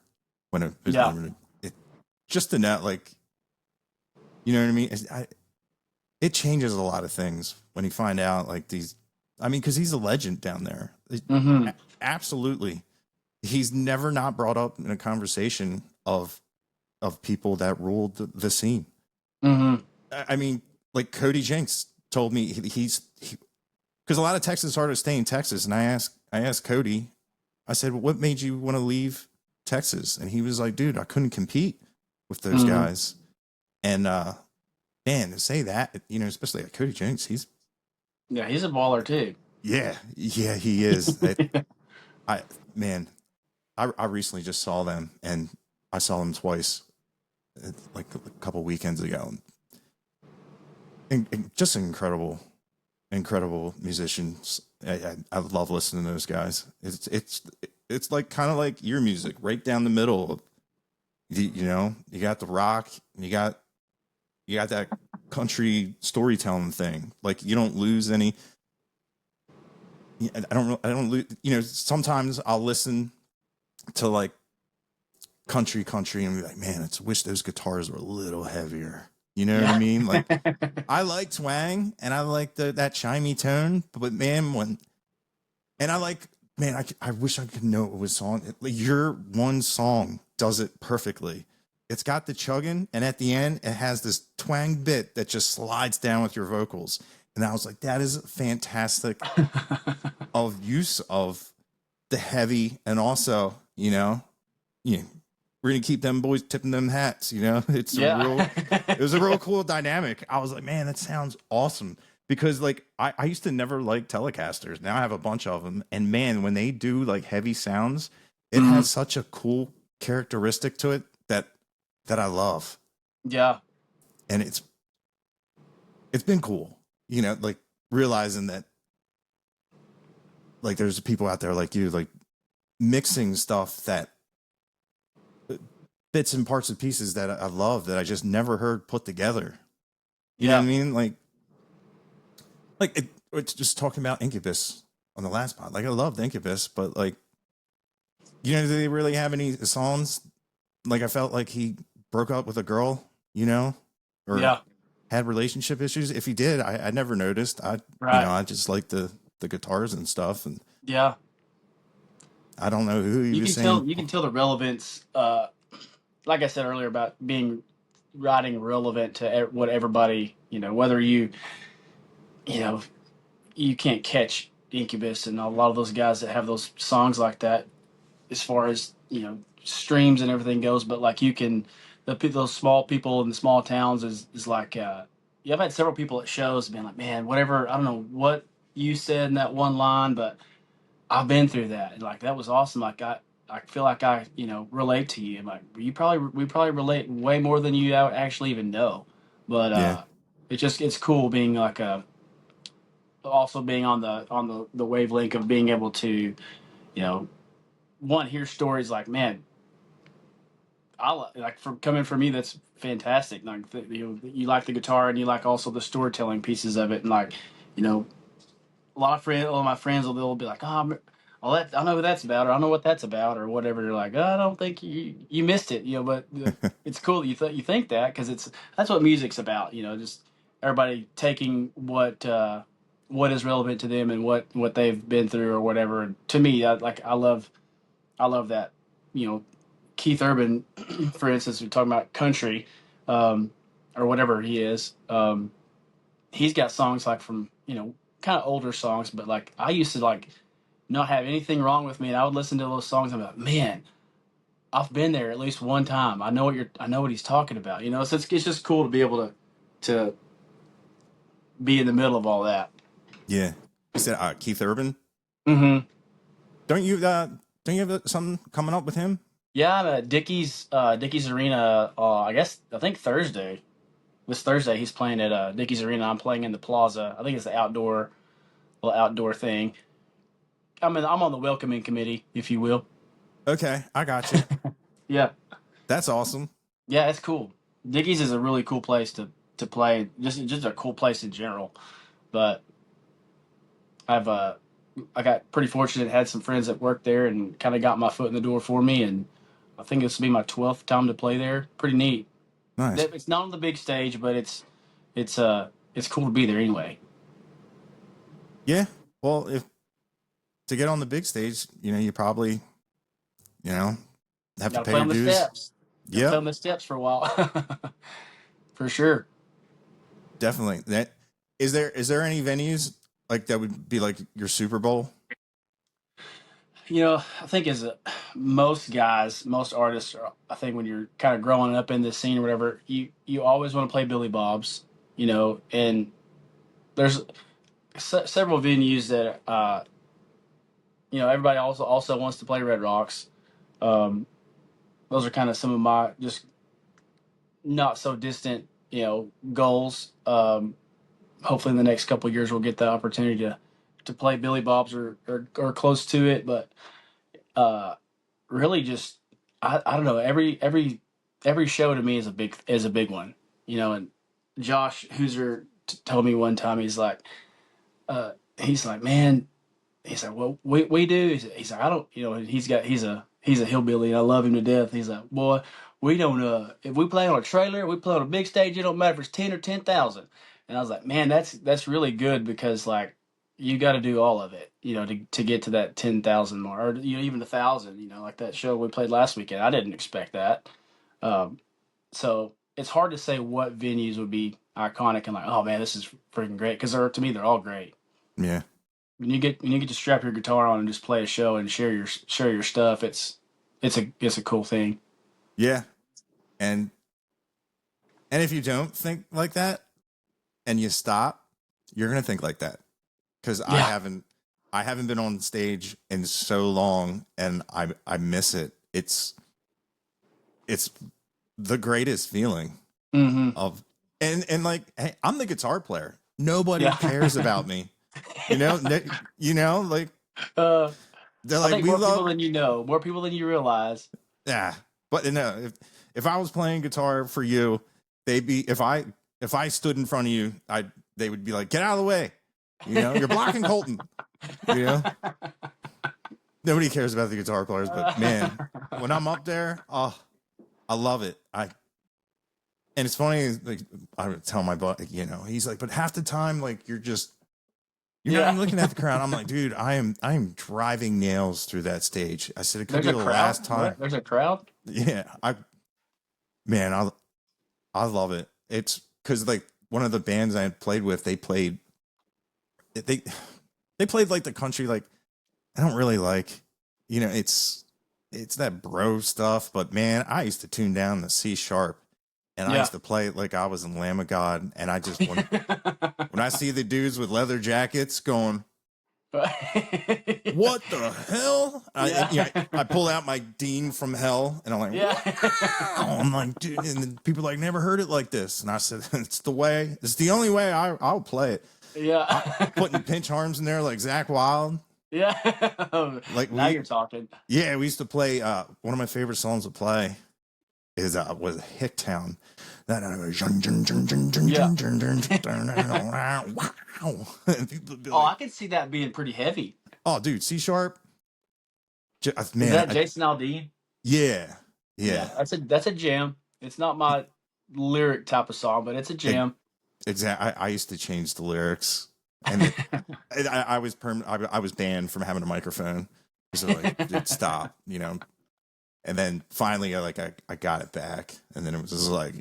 when it was Yeah. just to know, like, you know what I mean? It changes a lot of things when you find out like these. I mean, because he's a legend down there. Mm-hmm. Absolutely, he's never not brought up in a conversation of people that ruled the scene. Mm-hmm. I mean, like Cody Jenks told me he's because a lot of Texas artists stay in Texas, and I asked Cody, I said, well, what made you want to leave Texas? And he was like, dude, I couldn't compete with those Mm-hmm. guys. And man, to say that, you know, especially like Cody Jenks, Yeah, he's a baller too. yeah, he is. I man, I recently just saw them, and I saw them twice, like a couple weekends ago, and just incredible musicians. I love listening to those guys. It's like kind of like your music, right down the middle. You know, you got the rock, and you got that country storytelling thing. Like you don't lose any. I don't lose. You know, sometimes I'll listen to like country and be like, man, I wish those guitars were a little heavier. You know what I mean? Like I like twang and I like that chimey tone, but man, and I like, man, I wish I could know it was song. Like, your one song does it perfectly. It's got the chugging, and at the end, it has this twang bit that just slides down with your vocals. And I was like, that is fantastic of use of the heavy, and also, you know, we're gonna keep them boys tipping them hats. You know, it was a real cool dynamic. I was like, man, that sounds awesome. Because like I used to never like Telecasters. Now I have a bunch of them, and man, when they do like heavy sounds, it Mhm. has such a cool characteristic to it that I love, Yeah. and it's been cool, you know, like realizing that like there's people out there like you, like mixing stuff that bits and parts and pieces that I love that I just never heard put together. You know what I mean? It's just talking about Incubus on the last pod. Like I loved Incubus, but like, you know, do they really have any songs? Like I felt like he broke up with a girl, you know, or Yeah. had relationship issues. If he did, I never noticed. You know, I just like the guitars and stuff, and Yeah. I don't know who he was saying. You can tell the relevance. Like I said earlier about being writing relevant to what everybody, you know, whether you know, you can't catch Incubus and a lot of those guys that have those songs like that, as far as you know, streams and everything goes. But like you can, those small people in the small towns is like, yeah, I've had several people at shows being like, man, whatever, I don't know what you said in that one line, but I've been through that, and like that was awesome. Like I feel like I relate to you. And like we probably relate way more than you actually even know. But Yeah, it's cool being like also being on the wavelength of being able to one hear stories like man like from coming from me that's fantastic. Like you like the guitar and you like also the storytelling pieces of it, and like you know a lot of my friends will they'll be like, oh, oh, that I know what that's about, or I don't know what that's about, or whatever. They're like, oh, I don't think you missed it, But it's cool that you think that because that's what music's about, Just everybody taking what is relevant to them and what they've been through or whatever. And to me, I love that, you know, Keith Urban, for instance, we're talking about country, um, or whatever he is. He's got songs like from kind of older songs, but like I used to like not have anything wrong with me, and I would listen to those songs. And I'm like, man, I've been there at least one time. I know what he's talking about. So it's just cool to be able to be in the middle of all that. Yeah. You said Keith Urban. Mm-hmm. Don't you have something coming up with him? Yeah, I'm at Dickies Arena. I think Thursday. This Thursday he's playing at Dickies Arena. I'm playing in the Plaza. I think it's the outdoor thing. I'm on the welcoming committee, if you will. Okay, I got you. Yeah, That's awesome. yeah, it's cool. Dickies is a really cool place to play. Just a cool place in general. But I've I got pretty fortunate. Had some friends that worked there and kind of got my foot in the door for me. And I think this will be my 12th time to play there. Pretty neat. Nice. It's not on the big stage, but it's cool to be there anyway. Yeah. Well, if to get on the big stage, you probably, you know, have to Got to pay play your on the dues. steps. Got to play Yep, on the steps for a while, for sure. definitely. That is there any venues like that would be like your Super Bowl? I think as most guys, most artists, I think when you're kind of growing up in this scene or whatever, you always want to play Billy Bob's, and there's several venues that everybody also wants to play Red Rocks. Um, those are kind of some of my just not so distant, goals. Hopefully, in the next couple of years, we'll get the opportunity to play Billy Bob's or close to it. But uh, really, just I don't know. Every show to me is a big one, And Josh Hooser told me one time he's like, man, he's like, well, we do. He's like, I don't, he's a hillbilly, and I love him to death. He's like, boy, we don't. If we play on a trailer, we play on a big stage. It don't matter if it's 10 or 10,000. And I was like, man, that's really good because like you got to do all of it, to get to that 10,000 mark, or even 1,000. Like that show we played last weekend. I didn't expect that. Um, so it's hard to say what venues would be iconic and like, oh man, this is freaking great because to me they're all great Yeah. when you get to strap your guitar on and just play a show and share your stuff, it's a cool thing. Yeah. And and if you don't think like that and you stop, you're gonna think like that. Because I Yeah. haven't I haven't been on stage in so long, and I miss it. It's the greatest feeling Mm-hmm. of and like, hey, I'm the guitar player. Nobody Yeah. cares about me. You know, like uh, they're I like, think we more people love, than you know, more people than you realize. yeah. But no, if I was playing guitar for you, they'd be if I stood in front of you, they would be like, get out of the way. You're blocking Colton. You know, nobody cares about the guitar players, but man, when I'm up there, oh, I love it. And it's funny, like I would tell my butt, he's like, but half the time, like you're not even Yeah. looking at the crowd. I'm like, dude, I am driving nails through that stage. I said it could There's be a the crowd. last time. What? There's a crowd. Yeah, man, I love it. It's because like one of the bands I had played with, they they played like the country like I don't really like. It's that bro stuff, but man, I used to tune down the C sharp, and I Yeah. used to play it like I was in Lamb of God, and I just when I see the dudes with leather jackets going, what the hell? I Yeah. pull out my Dean from Hell, and I'm like, Yeah. wow. I'm like, dude, and then people are like, never heard it like this, and I said, it's the way. It's the only way I'll play it. Yeah. Putting pinch harms in there like Zach Wild. Yeah. Like Now you're talking. we used to play. One of my favorite songs to play is was Hicktown. That Yeah. wow. And people would be Oh, like, I can see that being pretty heavy. oh, dude, C sharp. Is Man, that Jason Aldean? yeah, Yeah, yeah, that's a jam. It's not my lyric type of song, but it's a jam. exactly. I used to change the lyrics, and I was I was banned from having a microphone because they're like, "Dude, stop," you know. And then finally, I got it back, and then it was just like,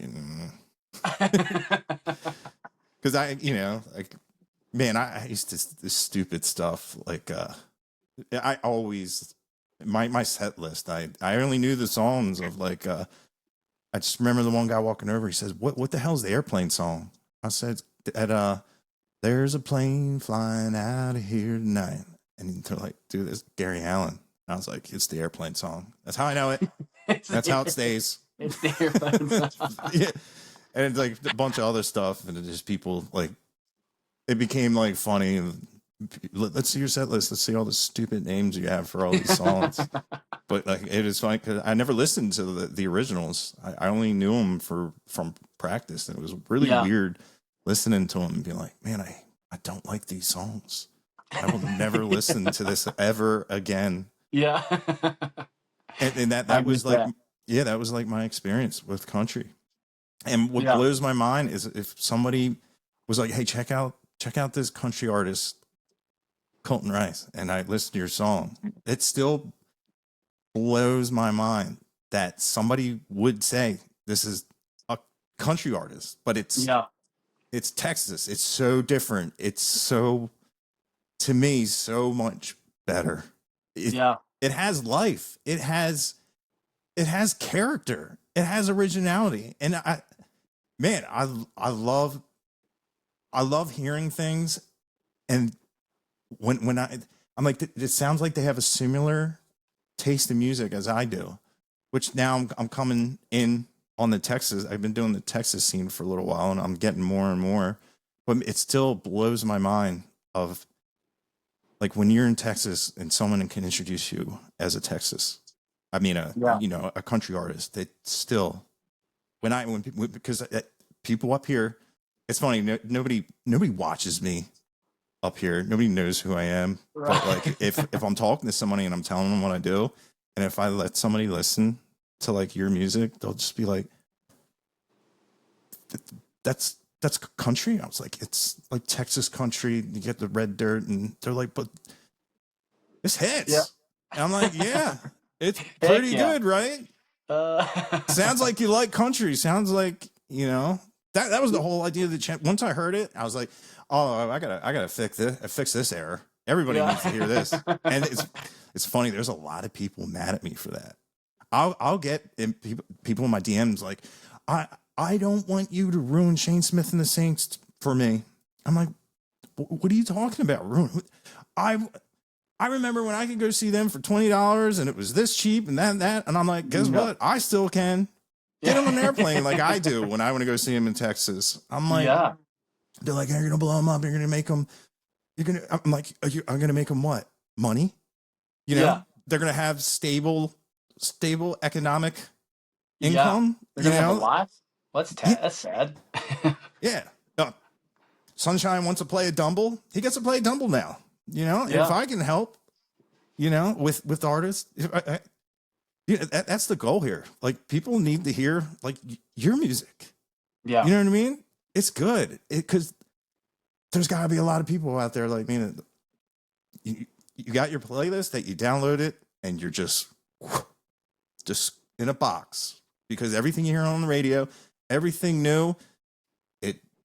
because like, man, I used to this stupid stuff. Like, I always my set list. I only knew the songs of like. I just remember the one guy walking over. He says, "What the hell's the airplane song?" I said, "At there's a plane flying out of here tonight," and they're like, "Dude, it's Gary Allen." And I was like, "It's the airplane song. That's how I know it. it's That's how it the, stays." it's the earphone song. Yeah. And it's like a bunch of other stuff, and it just people like it became like funny. Let's see your set list. Let's see all the stupid names you have for all these songs. But like it is funny because I never listened to the originals. I only knew them from practice, and it was really Yeah. weird listening to them and being like, "Man, I don't like these songs. I will never listen to this ever again." Yeah. And I that get was like, that. yeah, that was like my experience with country. And what Yeah. blows my mind is if somebody was like, "Hey, check out this country artist, Colton Rice," and I listen to your song, it still blows my mind that somebody would say this is a country artist, but Yeah. it's Texas. It's so different. It's so to me so much better. It Yeah. it has life. It has character. It has originality. And man, I love hearing things and when I'm like it sounds like they have a similar taste in music as I do, which now I'm coming in on the Texas. I've been doing the Texas scene for a little while, and I'm getting more and more. But it still blows my mind of like when you're in Texas and someone can introduce you as a Texas. I mean, Yeah. a country artist. That still when people because people up here, it's funny. Nobody watches me up here. Nobody knows who I am. But like Right. if I'm talking to somebody and I'm telling them what I do, and if I let somebody listen to like your music, they'll just be like, that's country. I was like, it's like Texas country. You get the red dirt, and they're like, but this Yeah. hits. And I'm like, yeah, it's Heck pretty yeah. good, right? Uh, Sounds like you like country. Sounds like that was the whole idea of the champ. Once I heard it, I was like, oh, I gotta fix this error. Everybody yeah. needs to hear this. And it's funny. There's a lot of people mad at me for that. I'll get people in my DMs like, I don't want you to ruin Shane Smith and the Saints for me. I'm like, what are you talking about? Ruin? I I remember when I could go see them for $20 and it was this cheap and that, and I'm like, guess Yeah. what? I still can get on an Yeah. airplane like I do when I want to go see them in Texas. I'm like, Yeah. they're like, you're gonna blow them up. You're gonna make them. You're gonna. I'm like, I'm gonna make them what? Money? You Yeah. know, they're gonna have stable economic Yeah. income. They're You gonna have a know, life. yeah, That's sad. yeah. Sunshine wants to play a Dumble. He gets to play a Dumble now. You know, and if Yeah. I can help, with artists, that's the goal here. Like people need to hear like your music. Yeah. You know what I mean? It's good because there's got to be a lot of people out there like me that you got your playlist that you download it and you're just in a box because everything you hear on the radio, everything new,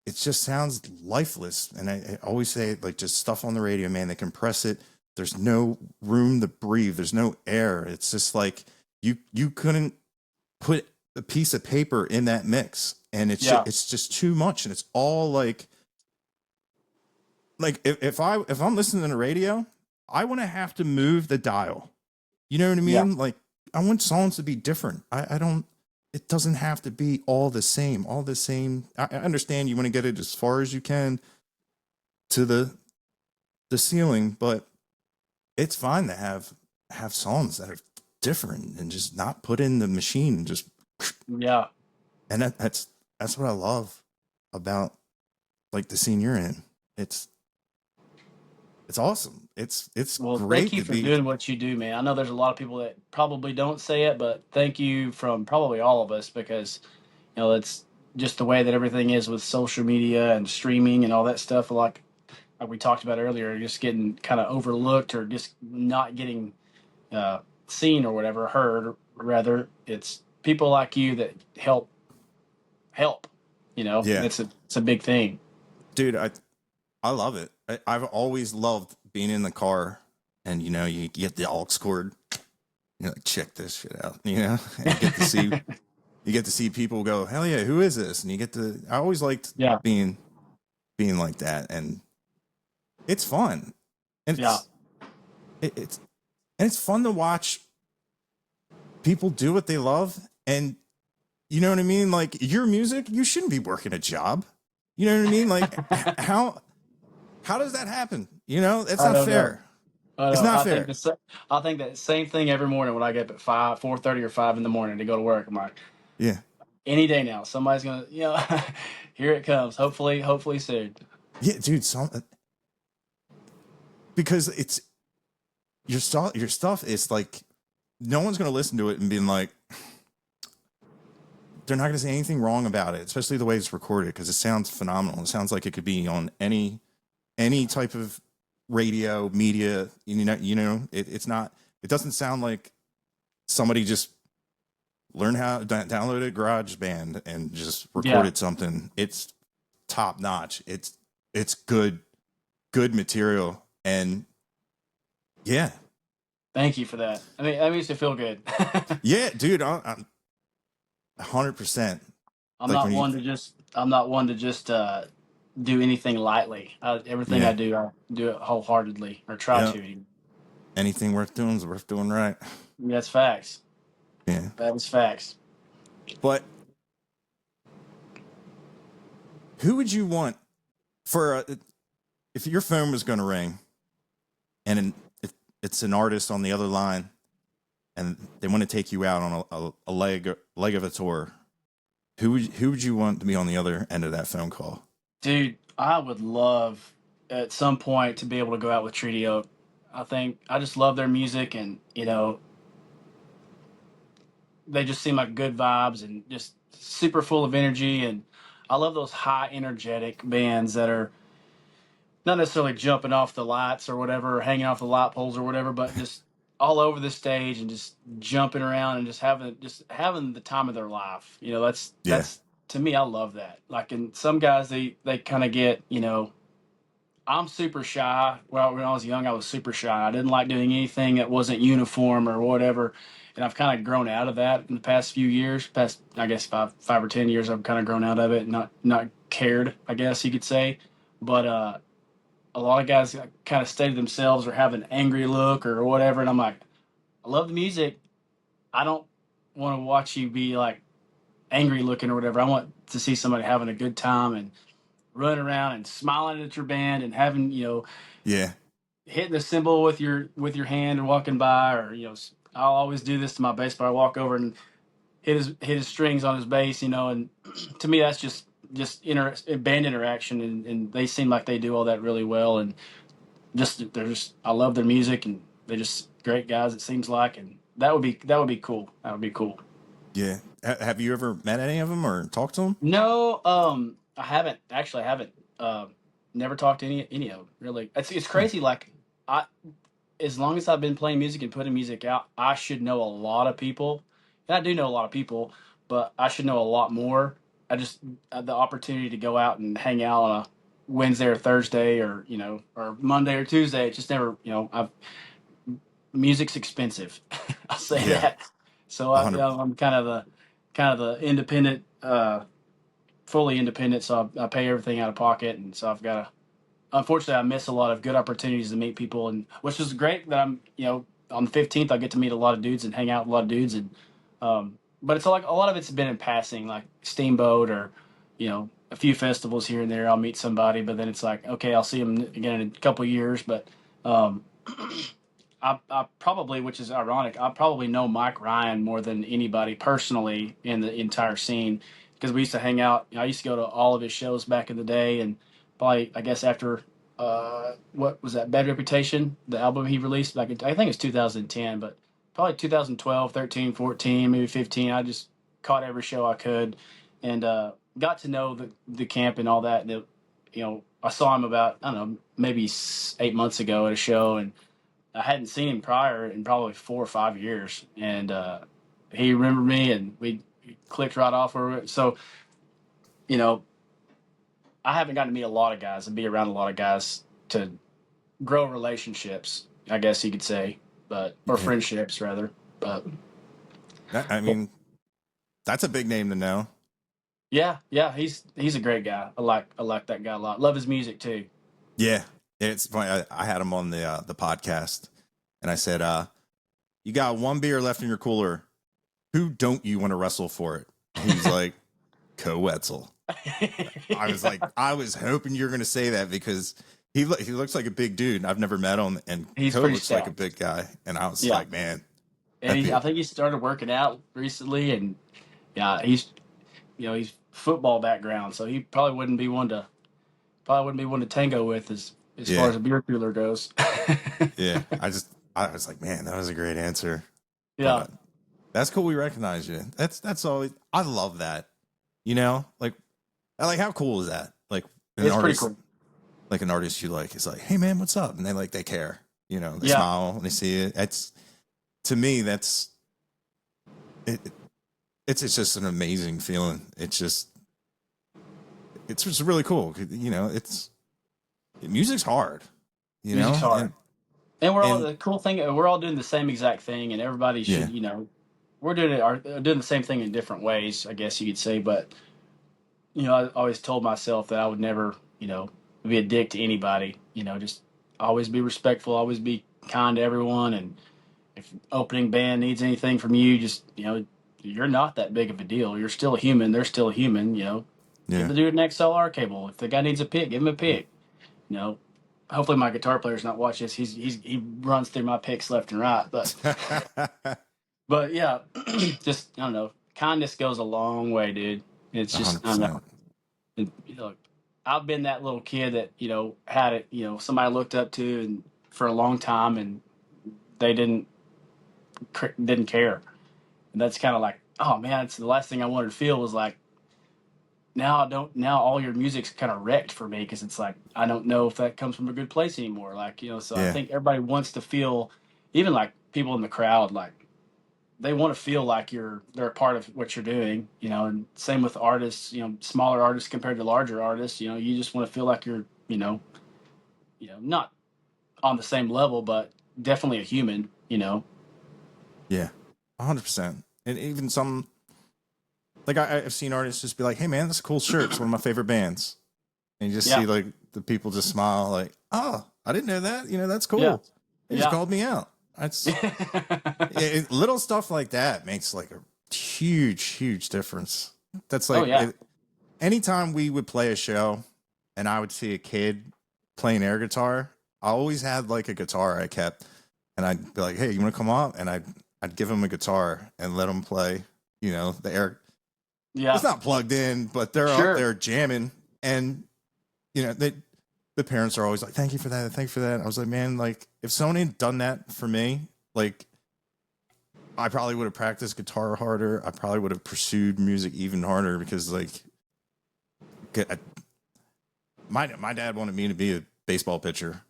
it just sounds lifeless. And I always say like just stuff on the radio, man. They compress it. There's no room to breathe. There's no air. It's just like you couldn't put a piece of paper in that mix, and Yeah. it's just too much, and it's all like if I'm listening to the radio, I want to have to move the dial. You know what I Yeah. mean? Like I want songs to be different. I don't. It doesn't have to be all the same. All the same. I understand you want to get it as far as you can to the ceiling, but it's fine to have songs that are different and just not put in the machine. Just Yeah. and that's what I love about like the scene you're in. It's it's awesome. It's Well, thank great you to for be. doing what you do, man. I know there's a lot of people that probably don't say it, but thank you from probably all of us because it's just the way that everything is with social media and streaming and all that stuff. Like we talked about earlier, just getting kind of overlooked or just not getting seen or whatever, heard. Rather, it's people like you that help. Yeah, It's a big thing. dude, I love it. I've always loved being in the car, and you get the aux cord. You're like, check this shit out, and you get to see people go, hell yeah, who is this? And you get to. I always liked Yeah, being like that, and it's fun, and yeah. it's and it's fun to watch people do what they love, and you know what I mean. Like your music, you shouldn't be working a job. You know what I mean? Like how does that happen? It's I not don't know. fair. I It's know. not fair. I think that same thing every morning when I get up at 4:30 or 5 in the morning to go to work. I'm like, Yeah, any day now, somebody's gonna, here it comes. Hopefully soon. yeah, dude. Because it's your stuff is like no one's gonna listen to it and being like they're not gonna say anything wrong about it, especially the way it's recorded because it sounds phenomenal. It sounds like it could be on any type of radio media. It's not. It doesn't sound like somebody just learned how to download a GarageBand and just Yeah. recorded something. It's top notch. It's good material, and yeah, Thank you for that. I mean, that makes me feel good. yeah, dude. I'm 100%. Like when you, I'm not one to just do anything lightly. Everything yeah, I do it wholeheartedly or try yeah, to. anything worth doing is worth doing right. That's facts. Yeah, That is facts. but who would you want for if your phone was going to ring and if it's an artist on the other line and they want to take you out on a leg of a tour? Who would you want to be on the other end of that phone call? Dude, I would love at some point to be able to go out with Treaty Oak. I think I just love their music, and they just seem like good vibes and just super full of energy. And I love those high energetic bands that are not necessarily jumping off the lights or whatever, or hanging off the light poles or whatever, but just all over the stage and just jumping around and just having the time of their life. Yeah, That's to me, I love that. Like, and some guys they kind of get. I'm super shy. Well, when I was young, I was super shy. I didn't like doing anything that wasn't uniform or whatever. And I've kind of grown out of that in the past few years. Past, I guess, 5 or 10 years, I've kind of grown out of it, and not cared, I guess you could say. But a lot of guys kind of stay to themselves or have an angry look or whatever. And I'm like, I love the music. I don't want to watch you be like angry looking or whatever. I want to see somebody having a good time and running around and smiling at your band and having, yeah, hitting the cymbal with your hand and walking by, or I'll always do this to my bass player. I walk over and hit his strings on his bass, and to me that's just band interaction, and they seem like they do all that really well, and I love their music, and they're just great guys, it seems like, and that would be cool. That would be cool. yeah. Have you ever met any of them or talked to them? No, I haven't actually. I haven't. Never talked to any of them really. It's Hmm. crazy. Like, I as long as I've been playing music and putting music out, I should know a lot of people, and I do know a lot of people, but I should know a lot more. I just the opportunity to go out and hang out on a Wednesday or Thursday, or or Monday or Tuesday. It's just never. Music's expensive. I'll say Yeah, that. So a hundred. I'm kind of the independent, fully independent. So I pay everything out of pocket, and so I've got to. Unfortunately, I miss a lot of good opportunities to meet people, and which is great that I'm. On the 15th, I get to meet a lot of dudes and hang out with a lot of dudes, and but it's like a lot of it's been in passing, like Steamboat or a few festivals here and there. I'll meet somebody, but then it's like, okay, I'll see them again in a couple of years, but. Um, I probably, which is ironic, I probably know Mike Ryan more than anybody personally in the entire scene because we used to hang out. I used to go to all of his shows back in the day, and probably, I guess, after what was that? Bad Reputation, the album he released back in, I think it's 2010, but probably 2012, 13, 14, maybe 15. I just caught every show I could, and got to know the camp and all that. And I saw him about, I don't know, maybe 8 months ago at a show, and I hadn't seen him prior in probably 4 or 5 years, and he remembered me, and we clicked right off over it. So, you know, I haven't gotten to meet a lot of guys and be around a lot of guys to grow relationships, I guess you could say, or Yeah. friendships rather. But I mean, that's a big name to know. yeah, he's a great guy. I like that guy a lot. Love his music too. Yeah. It's funny. I had him on the podcast, and I said, "You got one beer left in your cooler. Who don't you want to wrestle for it?" He's like, "Coetzel." I was like, I was hoping you were going to say that because he looks like a big dude. I've never met him, and He's Co pretty looks like a stout. big guy. And I was Yeah, like, man, and that'd be I think he started working out recently, and yeah, he's football background, so he probably wouldn't be one to tango with as far yeah, as a beer cooler goes. yeah. I was like, man, that was a great answer. Yeah, But that's cool. We recognize you. That's always. I love that. Like how cool is that? Like an it's pretty artist, cool. like an artist you like is like, hey man, what's up? And they care. They Yeah, smile when they see it. It's to me that's it. It's just an amazing feeling. It's just really cool. It's music's hard. music's hard. And And and the cool thing, we're all doing the same exact thing, and everybody yeah, should, we're doing the same thing in different ways, I guess you could say. But I always told myself that I would never, be a dick to anybody. Just always be respectful, always be kind to everyone, and if opening band needs anything from you, just you're not that big of a deal. You're still a human. They're still a human. Give yeah. the dude an XLR cable. If the guy needs a pick, give him a pick. You know, hopefully my guitar player's not watching this. He runs through my picks left and right. But yeah, just I don't know. Kindness goes a long way, dude. It's A just hundred I don't know. percent. And, I've been that little kid that had it. Somebody looked up to and for a long time, and they didn't care. And that's kind of like, oh man, it's the last thing I wanted to feel was like, now I don't. Now all your music's kind of wrecked for me because it's like I don't know if that comes from a good place anymore. Like so I Yeah, think everybody wants to feel, even like people in the crowd, like they want to feel like they're a part of what you're doing. And same with artists. Smaller artists compared to larger artists. You just want to feel like you're not on the same level, but definitely a human. yeah, 100%. And even some like I've seen artists just be like, "Hey man, that's a cool shirt. It's one of my favorite bands." And you just Yeah, see like the people just smile, like, "Oh, I didn't know that. That's yeah, cool. They just yeah. called me out." Little stuff like that makes like a huge, huge difference. That's Oh like yeah, anytime we would play a show, and I would see a kid playing air guitar. I always had like a guitar I kept, and I'd be like, "Hey, you want to come up?" And I'd give him a guitar and let him play. The air. It's yeah. not plugged in, but they're up Sure. there jamming, and they the parents are always like, "Thank you for that, thank you for that." I was like, "Man, like if someone had done that for me, like I probably would have practiced guitar harder. I probably would have pursued music even harder because like my dad wanted me to be a baseball pitcher,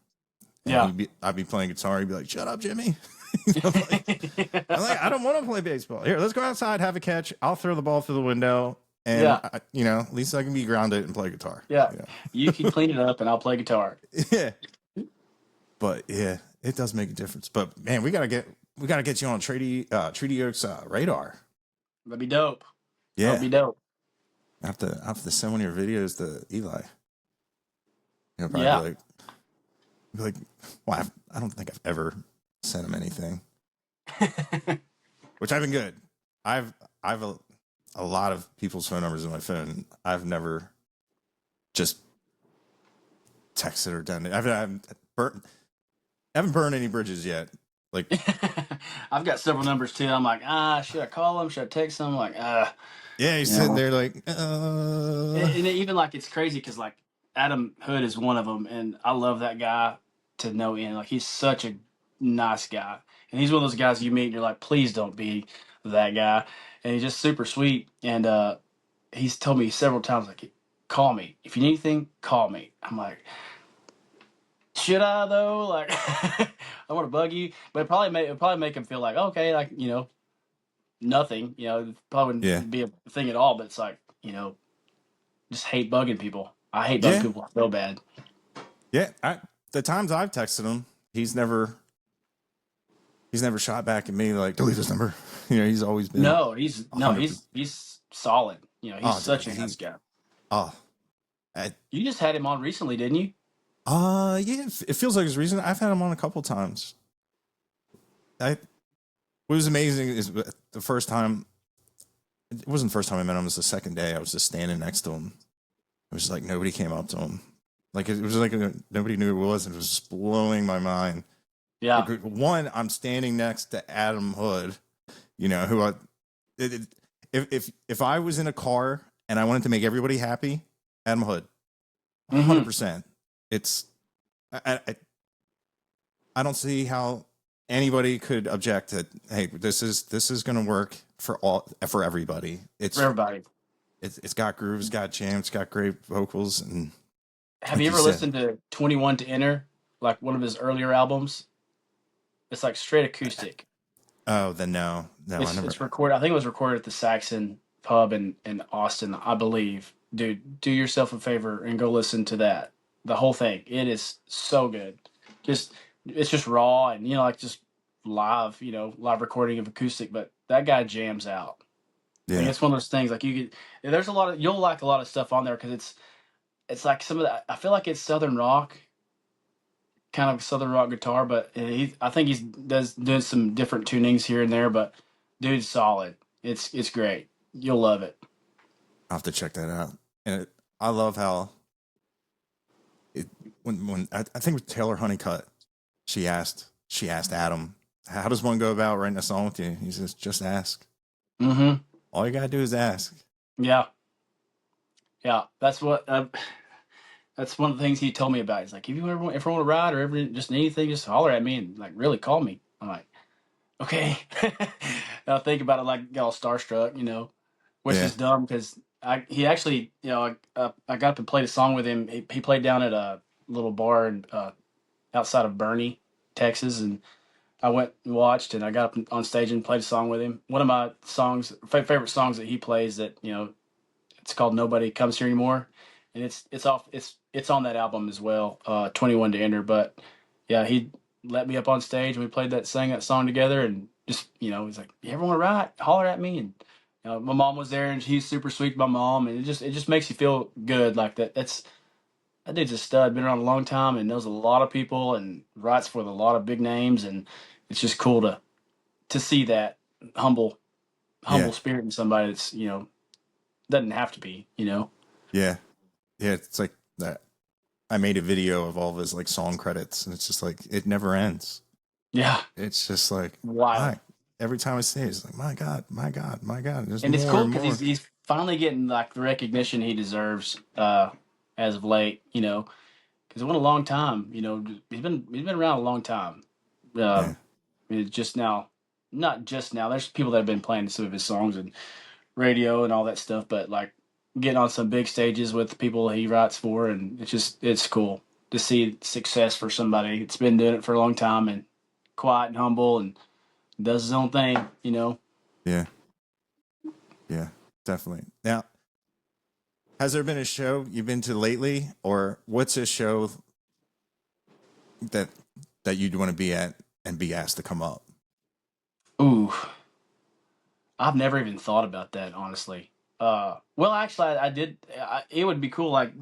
and Yeah. I'd be playing guitar. He'd be like, "Shut up, Jimmy." I'm like, I don't want to play baseball. Here, let's go outside, have a catch. I'll throw the ball through the window, and Yeah. at least I can be grounded and play guitar. Yeah. You can clean it up and I'll play guitar. Yeah. But yeah, it does make a difference. But man, we gotta get you on Treaty Oaks radar. That'd be dope. That would Yeah, be dope. I have to send one of your videos to Eli. He'll probably Yeah. be like, well, I don't think I've ever sent him anything, which I've been good. I've a lot of people's phone numbers in my phone. I've never just texted or done it. I haven't burned any bridges yet. Like, I've got several numbers too. I'm like, should I call them? Should I text them? Like, yeah, he's you sitting know. there like, And even like it's crazy because like Adam Hood is one of them, and I love that guy to no end. Like he's such a nice guy, and he's one of those guys you meet and you're like, please don't be that guy. And he's just super sweet. And he's told me several times like, call me if you need anything, call me. I'm like, should I though? Like, I want to bug you, but it probably make him feel like okay, like nothing. It probably Yeah. wouldn't be a thing at all. But it's like just hate bugging people. I hate bugging Yeah. people so bad. Yeah. The times I've texted him, he's never shot back at me like delete this number. He's always been No, 100%. he's solid. He's Oh, dude, such a nice guy. oh, I, You just had him on recently, didn't you? yeah, it feels like it's recent. I've had him on a couple times. What was amazing is the first time, it wasn't the first time I met him, it was the second day. I was just standing next to him. It was like nobody came up to him. Like it was like nobody knew who it was. And it was just blowing my mind. Yeah. Like, one, I'm standing next to Adam Hood, who if I was in a car and I wanted to make everybody happy, Adam Hood, Mm-hmm. 100%. It's I don't see how anybody could object that. Hey, this is going to work for everybody. For everybody. It's got grooves, got jams, got great vocals, and Have like you you ever said, listened to 21 to Enter, like one of his earlier albums? It's like straight acoustic. oh, then no, I never. It's recorded. I think it was recorded at the Saxon Pub in Austin, I believe. Dude, do yourself a favor and go listen to that. The whole thing. It is so good. Just it's just raw and like just live, live recording of acoustic. But that guy jams out. Like Yeah, it's one of those things. Like you could. There's a lot of you'll like a lot of stuff on there because it's like some of that. I feel like it's southern rock, kind of southern rock guitar, but I think he's doing some different tunings here and there, but dude's solid. It's great. You'll love it. I'll have to check that out. And I love how it when I think with Taylor Honeycutt, she asked Adam, how does one go about writing a song with you? He says, just ask. Mm-hmm. All you gotta do is ask. Yeah, yeah. That's one of the things he told me about. He's like, if you ever want to ride or ever just need anything, just holler at me and like really call me. I'm like, okay. And I think about it like get all starstruck, which Yeah, is dumb because he actually, I got up and played a song with him. He played down at a little bar outside of Bernie, Texas, and I went and watched, and I got up on stage and played a song with him. One of my favorite songs that he plays, that it's called "Nobody Comes Here Anymore," and it's on that album as well, 21 to Enter. But yeah, he let me up on stage and we sang that song together, and just he's like, "You ever want to ride? Holler at me." And my mom was there, and he's super sweet to my mom, and it just makes you feel good like that. That dude's a stud, been around a long time and knows a lot of people and writes for a lot of big names, and it's just cool to see that humble yeah, humble spirit in somebody that's doesn't have to be. yeah, yeah. It's like that. I made a video of all of his like song credits, and it's just like it never ends. Yeah, It's just like wild. my every time I see it, it's like my God, my God, my God. There's And it's more cool and because more. he's finally getting like the recognition he deserves as of late. Because it went a long time. He's been around a long time. Yeah, It's just now, not just now. There's people that have been playing some of his songs and radio and all that stuff, but like getting on some big stages with the people he writes for, and it's cool to see success for somebody that's been doing it for a long time and quiet and humble and does his own thing. yeah, yeah, definitely. Now, has there been a show you've been to lately, or what's a show that you'd want to be at and be asked to come up? Ooh, I've never even thought about that, honestly. Well, actually, I did. It would be cool, like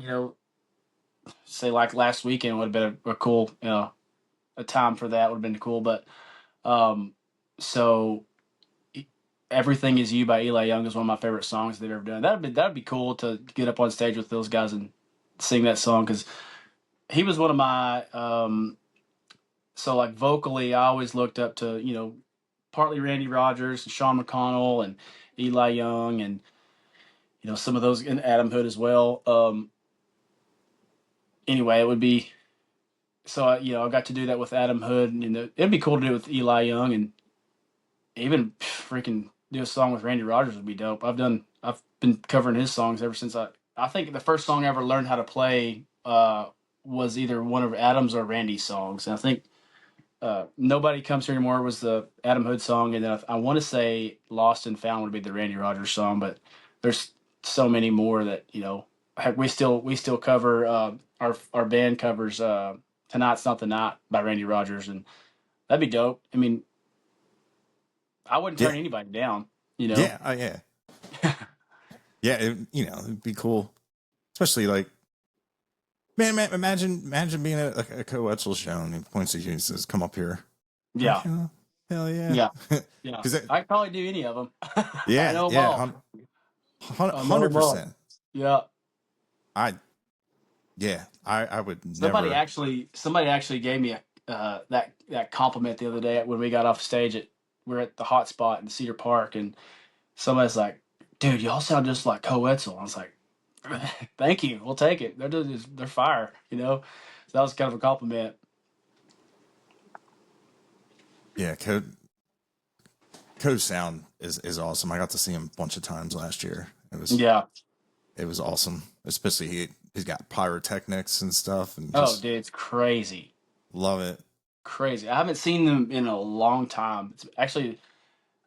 say like last weekend would have been a cool, a time for that would have been cool. But um, so Everything Is You by Eli Young is one of my favorite songs they've ever done. That'd be cool to get up on stage with those guys and sing that song because he was one of my so like vocally I always looked up to partly Randy Rogers and Sean McConnell and Eli Young and some of those and Adam Hood as well. anyway, it would be so I got to do that with Adam Hood, and it'd be cool to do it with Eli Young, and even freaking do a song with Randy Rogers would be dope. I've been covering his songs ever since I think the first song I ever learned how to play was either one of Adam's or Randy's songs, and I think Nobody Comes Here Anymore was the Adam Hood song, and then I want to say Lost and Found would be the Randy Rogers song, but there's so many more that heck, we still cover our band covers Tonight's Not the Night by Randy Rogers, and that'd be dope. I mean, I wouldn't Yeah, turn anybody down, you know. yeah, yeah, yeah. It'd be cool, especially like, man, imagine being at a co-Etzel show and he points at you and says, "Come up here." Like, Yeah, oh, hell yeah, yeah, yeah. because I'd probably do any of them. I yeah, know them yeah, all. I know them all. 100%. Yeah. I yeah, I would Somebody never. actually gave me that compliment the other day when we got off stage we're at the hot spot in Cedar Park, and somebody's like, "Dude, y'all sound just like Coetzel." I was like, "Thank you, we'll take it. They're fire, you know." So that was kind of a compliment. Yeah, Code Sound is awesome. I got to see him a bunch of times last year. Yeah. It was awesome, especially he's got pyrotechnics and stuff, and Oh, just dude, it's crazy, love it. crazy. I haven't seen them in a long time. It's actually,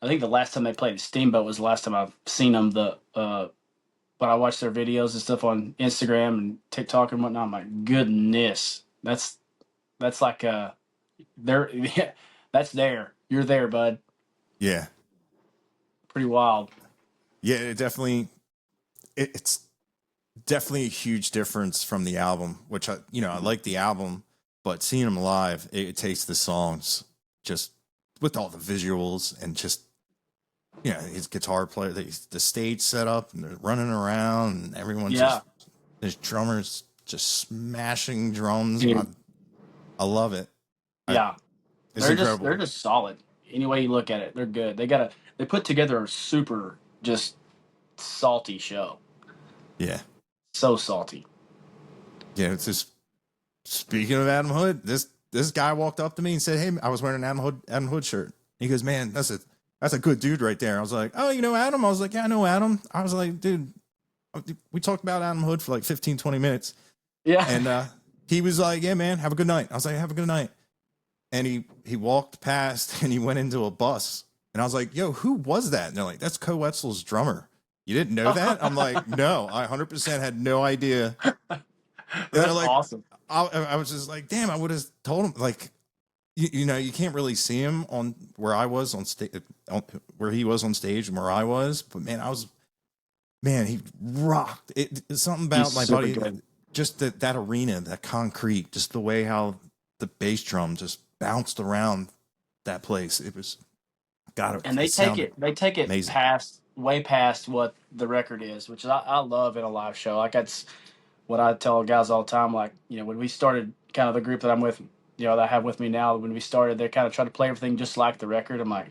I think the last time they played Steamboat was the last time I've seen them. When I watch their videos and stuff on Instagram and TikTok and whatnot, I'm like, goodness, that's like there, yeah, that's there. You're there, bud. Yeah, Pretty wild. yeah, it's definitely a huge difference from the album, which I like the album, but seeing him live, it takes the songs just with all the visuals and just his guitar player, the stage setup, and they're running around, and everyone's Yeah, just his drummers just smashing drums. I, dude. I love it. I, Yeah, it's they're incredible. just solid. Any way you look at it, they're good. They put together a super just salty show. Yeah, So salty. yeah. It's just speaking of Adam Hood, this guy walked up to me and said, "Hey, I was wearing an Adam Hood shirt." He goes, "Man, that's a good dude right there." I was like, "Oh, you know Adam?" I was like, "Yeah, I know Adam." I was like, "Dude, we talked about Adam Hood for like 15, 20 minutes." Yeah. And he was like, "Yeah, man, have a good night." I was like, "Have a good night." And he walked past and he went into a bus. And I was like, "Yo, who was that?" And they're like, "That's Coetzel's drummer." You didn't know that? I'm like, "No, I 100% had no idea." And they're That's like, awesome. I was just like, "Damn, I would have told him." Like, you can't really see him on where I was on stage, where he was on stage and where I was. But man, he rocked. It's something He's about my super buddy, good. just that arena, that concrete, just the way how the bass drum just bounced around that place. And It sounded they take it amazing. past way past what the record is, which I love in a live show. Like that's what I tell guys all the time. Like, when we started kind of the group that I'm with, that I have with me now, when we started, they kind of try to play everything just like the record. I'm like,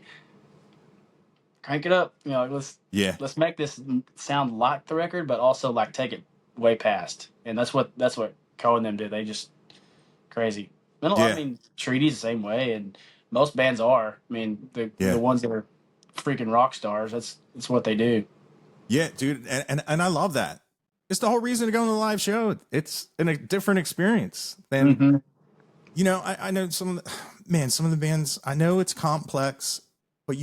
crank it up, Yeah, let's make this sound like the record, but also like take it way past. And that's what Cohen and them do. They just crazy. And I yeah, mean, Treaty's the same way, and most bands are. I mean, the yeah, ones that are freaking rock stars. That's what they do. yeah, dude, and I love that. It's the whole reason to go to the live show. It's a different experience than Mm-hmm. I know some of the bands. I know it's complex, but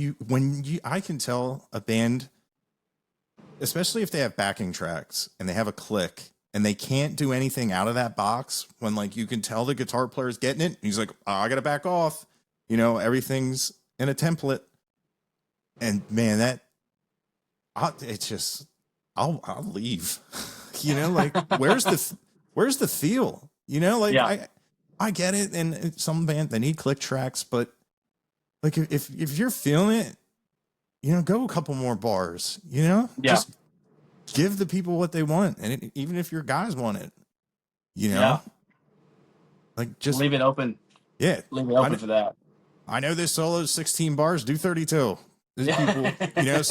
I can tell a band, especially if they have backing tracks and they have a click and they can't do anything out of that box, when like you can tell the guitar player's getting it. He's like, "Oh, I gotta back off. Everything's in a template." And man, it's just, I'll leave. Like where's the feel? Like Yeah, I get it, and some band they need click tracks, but like if you're feeling it, go a couple more bars. yeah, Just give the people what they want, and even if your guys want it, you know, yeah. like just Leave it open. yeah. Leave it I open know, for that. I know this solo is 16 bars. Do 32. There's people, Yeah.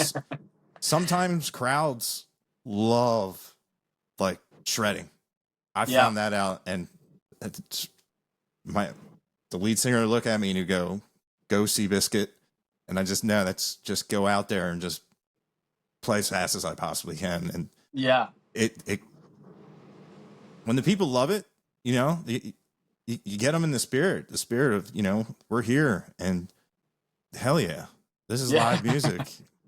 sometimes crowds love like shredding. I Yeah. found that out, and it's my the lead singer would look at me and he'd go Seabiscuit, and I just know that's just go out there and just play as fast as I possibly can, and Yeah. it when the people love it, you know, you get them in the spirit of, you know, we're here, and hell yeah, this is Yeah. live music.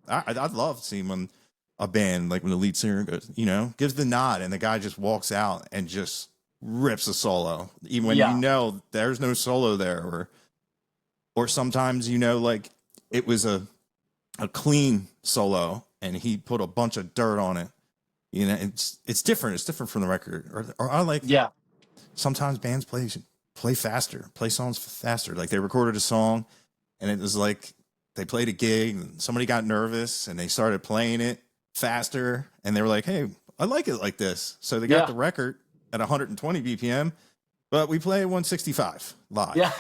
I'd love seeing when a band, like when the lead singer goes, you know, gives the nod and the guy just walks out and just rips a solo, even when you Yeah. know there's no solo there, or sometimes, you know, like it was a clean solo and he put a bunch of dirt on it. You know, it's different. It's different from the record. Or I like Yeah. sometimes bands play faster, play songs faster. Like they recorded a song and it was like they played a gig and somebody got nervous and they started playing it faster and they were like, "Hey, I like it like this." So they got Yeah. the record at 120 BPM, but we play at 165 Yeah.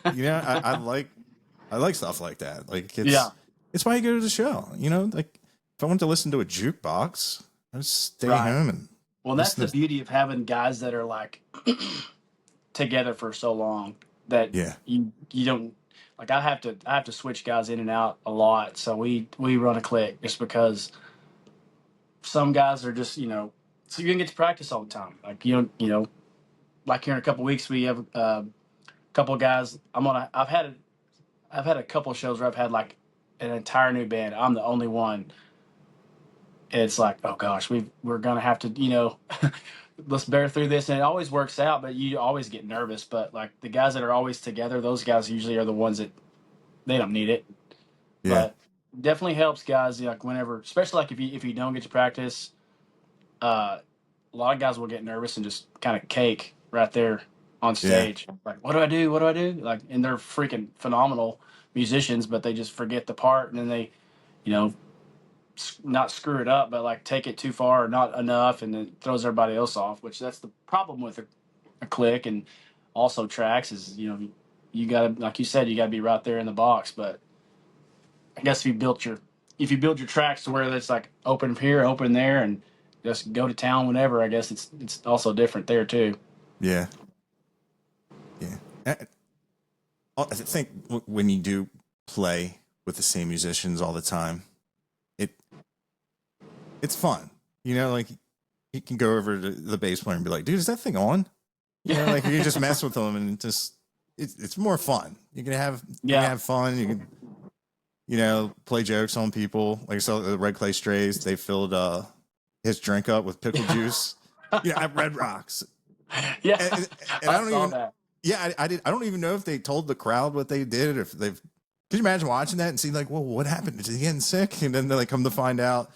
live. You know, I like stuff like that. Like Yeah. it's why you go to the show. You know, like if I want to listen to a jukebox, I just stay Right. home and Well, that's the listen to. beauty of having guys that are like together for so long that Yeah, you don't like. I have to switch guys in and out a lot. So we run a clique just because some guys are just so you can get to practice all the time. Like like here in a couple weeks we have a couple of guys. I've had a couple of shows where I've had like an entire new band. I'm the only one. It's like, oh gosh, we're gonna have to let's bear through this, and it always works out, but you always get nervous. But like the guys that are always together, those guys usually are the ones that they don't need it, yeah, but definitely helps guys like whenever, especially like if you don't get to practice, a lot of guys will get nervous and just kind of cake right there on yeah, stage. Like, what do I do? What do I do? Like, and they're freaking phenomenal musicians, but they just forget the part, and then they, you know, not screw it up, but like take it too far or not enough, and then throws everybody else off. Which that's the problem with a click and also tracks is you gotta, like you said, you gotta be right there in the box. But I guess if you build your tracks to where it's like open here, open there, and just go to town whenever, I guess it's also different there too. yeah, yeah. I think when you do play with the same musicians all the time, it it's fun. You know, like you can go over to the bass player and be like, "Dude, is that thing on?" You know, like you just mess with them and it's more fun. You can Yeah. have fun. You can, you know, play jokes on people. Like I saw the Red Clay Strays, they filled his drink up with pickle juice. You know, at Red Rocks. Yeah. And I I don't saw even, that. yeah, I don't even know if they told the crowd what they did. If they've, could you imagine watching that and see like, well, what happened? Is he getting sick? And then they like come to find out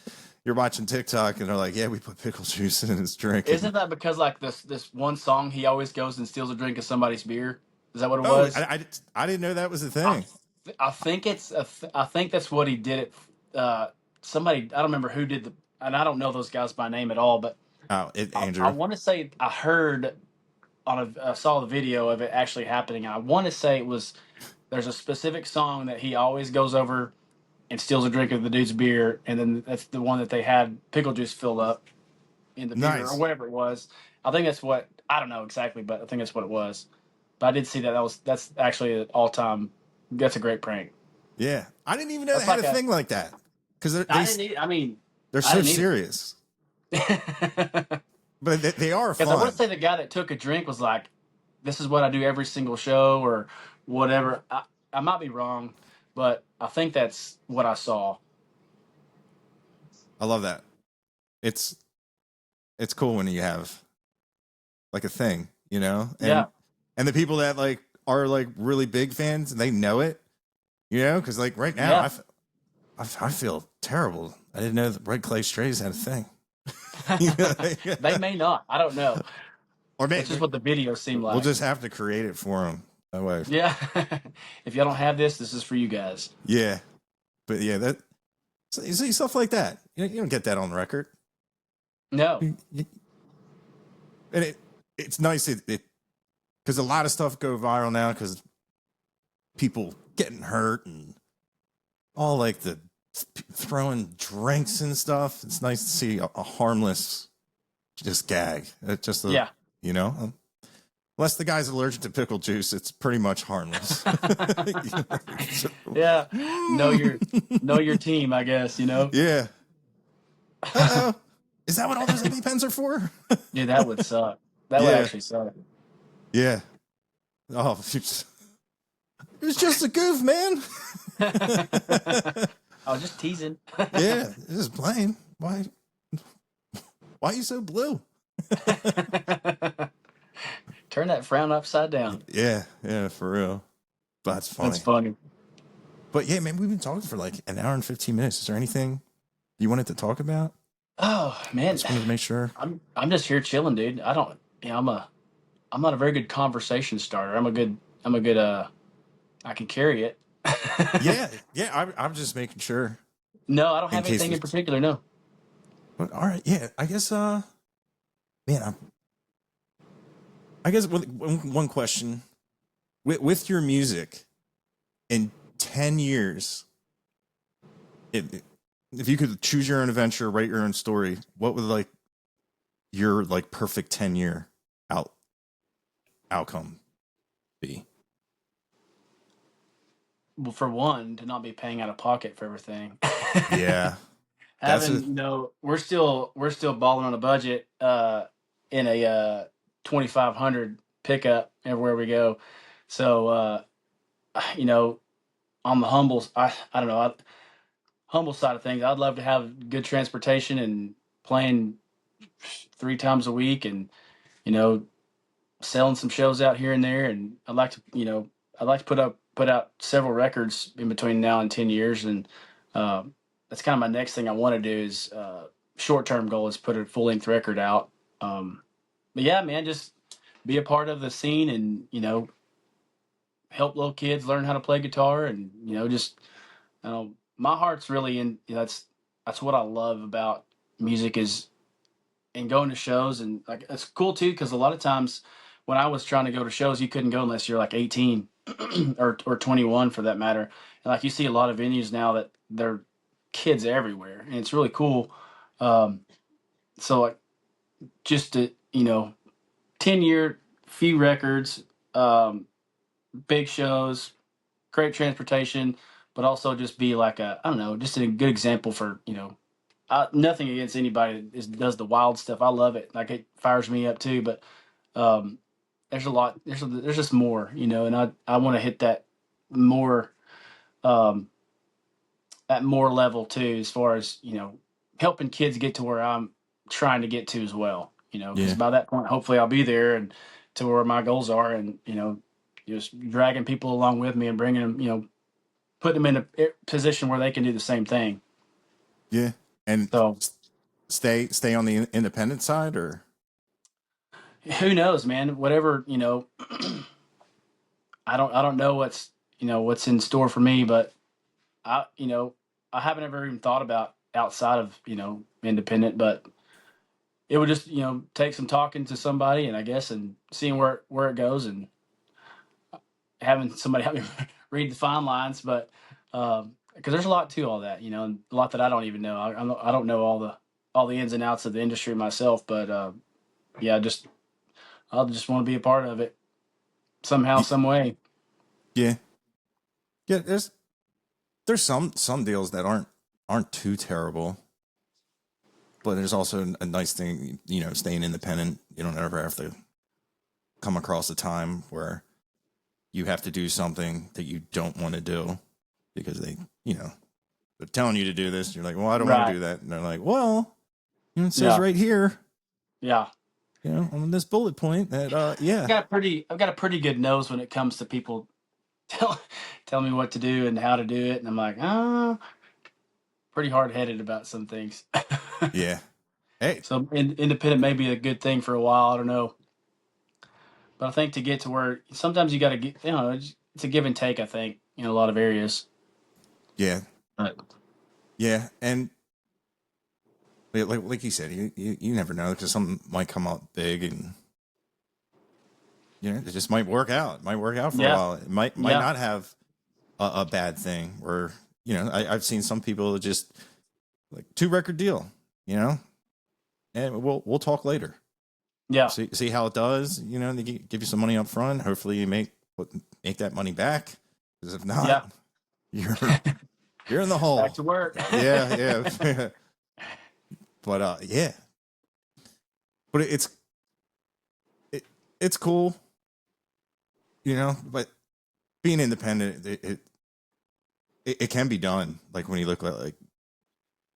you're watching TikTok and they're like, yeah, we put pickle juice in his drink. And, Isn't that because like this one song he always goes and steals a drink of somebody's beer? Is that what it oh, was? I didn't know that was a I thing. I think I think that's what he did. It somebody, I don't remember who did the, and I don't know those guys by name at all, but Oh, I Andrew. want to say I heard I saw the video of it actually happening. I want to say it was, there's a specific song that he always goes over and steals a drink of the dude's beer, and then that's the one that they had pickle juice filled up in the beer or Nice. whatever it was. I think that's what, I don't know exactly, but I think that's what it was. But I did see that. That's actually an all time. That's a great prank. Yeah. I didn't even know they That's had like a a. thing like that because I didn't. I mean, they're I so didn't either. serious, Because but they are I want fun. to say the guy that took a drink was like, "This is what I do every single show," or whatever. I might be wrong, but I think that's what I saw. I love that. It's it's cool when you have like a thing, you know, Yeah. and the people that like are like really big fans and they know it, you know, because like right now Yeah. I feel terrible. I didn't know that Red Clay Strays had a thing. You know, They may not. I don't know. or That's just what the video seemed we'll like. just have to create it for them that way. Yeah. If y'all don't have this, this is for you guys. Yeah, but yeah, that so you see stuff like that. You don't get that on record. No. And it's nice it because a lot of stuff go viral now because people getting hurt and all like the throwing drinks and stuff. It's nice to see a harmless just gag. It's just a Yeah. you know. Unless the guy's allergic to pickle juice, it's pretty much harmless. So, Yeah, know your team, I guess. yeah. Uh-oh. Is that what all those EpiPens are for? Dude, that would suck. That would Yeah. actually suck. Yeah. Oh, it was just a goof, man. I was just teasing. Yeah, just playing. Why are you so blue? Turn that frown upside down. Yeah, yeah, for real. That's That's funny. funny. But yeah, man, we've been talking for like an hour and 15 minutes. Is there anything you wanted to talk about? Oh I man, just wanted to make sure. I'm just here chilling, dude. I don't. I'm not a very good conversation starter. I'm a good. I can carry it. Yeah, yeah, I'm just making sure No, I don't in have case anything in we. particular. No. But all right, yeah, I guess. Man, I guess one question with your music in 10 years, if you could choose your own adventure, write your own story, what would like your like perfect 10-year outcome be? Well, for one, to not be paying out of pocket for everything. Yeah, that's a We're still balling on a budget in a 2500 pickup everywhere we go. So you know, on the I don't know, humble side of things, I'd love to have good transportation and playing 3 times a week, and you know, selling some shows out here and there. And I'd like to put out several records in between now and 10 years. And that's kind of my next thing I want to do is short term goal is put a full length record out. But yeah, man, just be a part of the scene, and help little kids learn how to play guitar. And just my heart's really in. That's what I love about music is and going to shows. And like it's cool too because a lot of times when I was trying to go to shows, you couldn't go unless you're like 18 or 21 for that matter. And like you see a lot of venues now that they're kids everywhere, and it's really cool. Um, so like just to 10-year, few records, um, big shows, great transportation, but also just be like a I don't know, just a good example for nothing against anybody that does the wild stuff. I love it. Like it fires me up too. But um, there's a lot. There's just more, and I want to hit more um, that more level too, as far as helping kids get to where I'm trying to get to as well. Because yeah, by that point, hopefully, I'll be there and to where my goals are, and just dragging people along with me and bringing them, putting them in a position where they can do the same thing. yeah, and So stay on the independent side, or who knows, man? Whatever, I don't know what's in store for me, but I haven't ever even thought about outside of independent, but it would just take some talking to somebody, and I guess, and seeing where it goes, and having somebody help me read the fine lines. But because there's a lot to all that, and a lot that I don't even know. I don't know all the ins and outs of the industry myself, but yeah, I'll just want to be a part of it somehow, some way. yeah, yeah. There's some deals that aren't too terrible, but there's also a nice thing, staying independent. You don't ever have to come across a time where you have to do something that you don't want to do because they're telling you to do this. And you're like, well, I don't want to Right. do that. And they're like, well, it says Yeah. right here, Yeah. on this bullet point that, yeah, I've got a pretty good nose when it comes to people tell tell me what to do and how to do it, and I'm like, pretty hard headed about some things. yeah. Hey, So independent may be a good thing for a while. I don't know, but I think to get to where sometimes you got to get, it's a give and take. I think in a lot of areas. yeah, But yeah. And like you said, you never know because something might come up big and, it just might work out. It might work out for a yeah, while. It might yeah, not have a bad thing where, I've seen some people that just like 2 record deal, and we'll talk later. Yeah. See how it does. You know, they give you some money up front. Hopefully, you make that money back. Because if not, Yeah. you're you're in the Back hole. to work. Yeah, yeah. But yeah. But it, it's cool, you know. But being independent, it can be done. Like when you look at like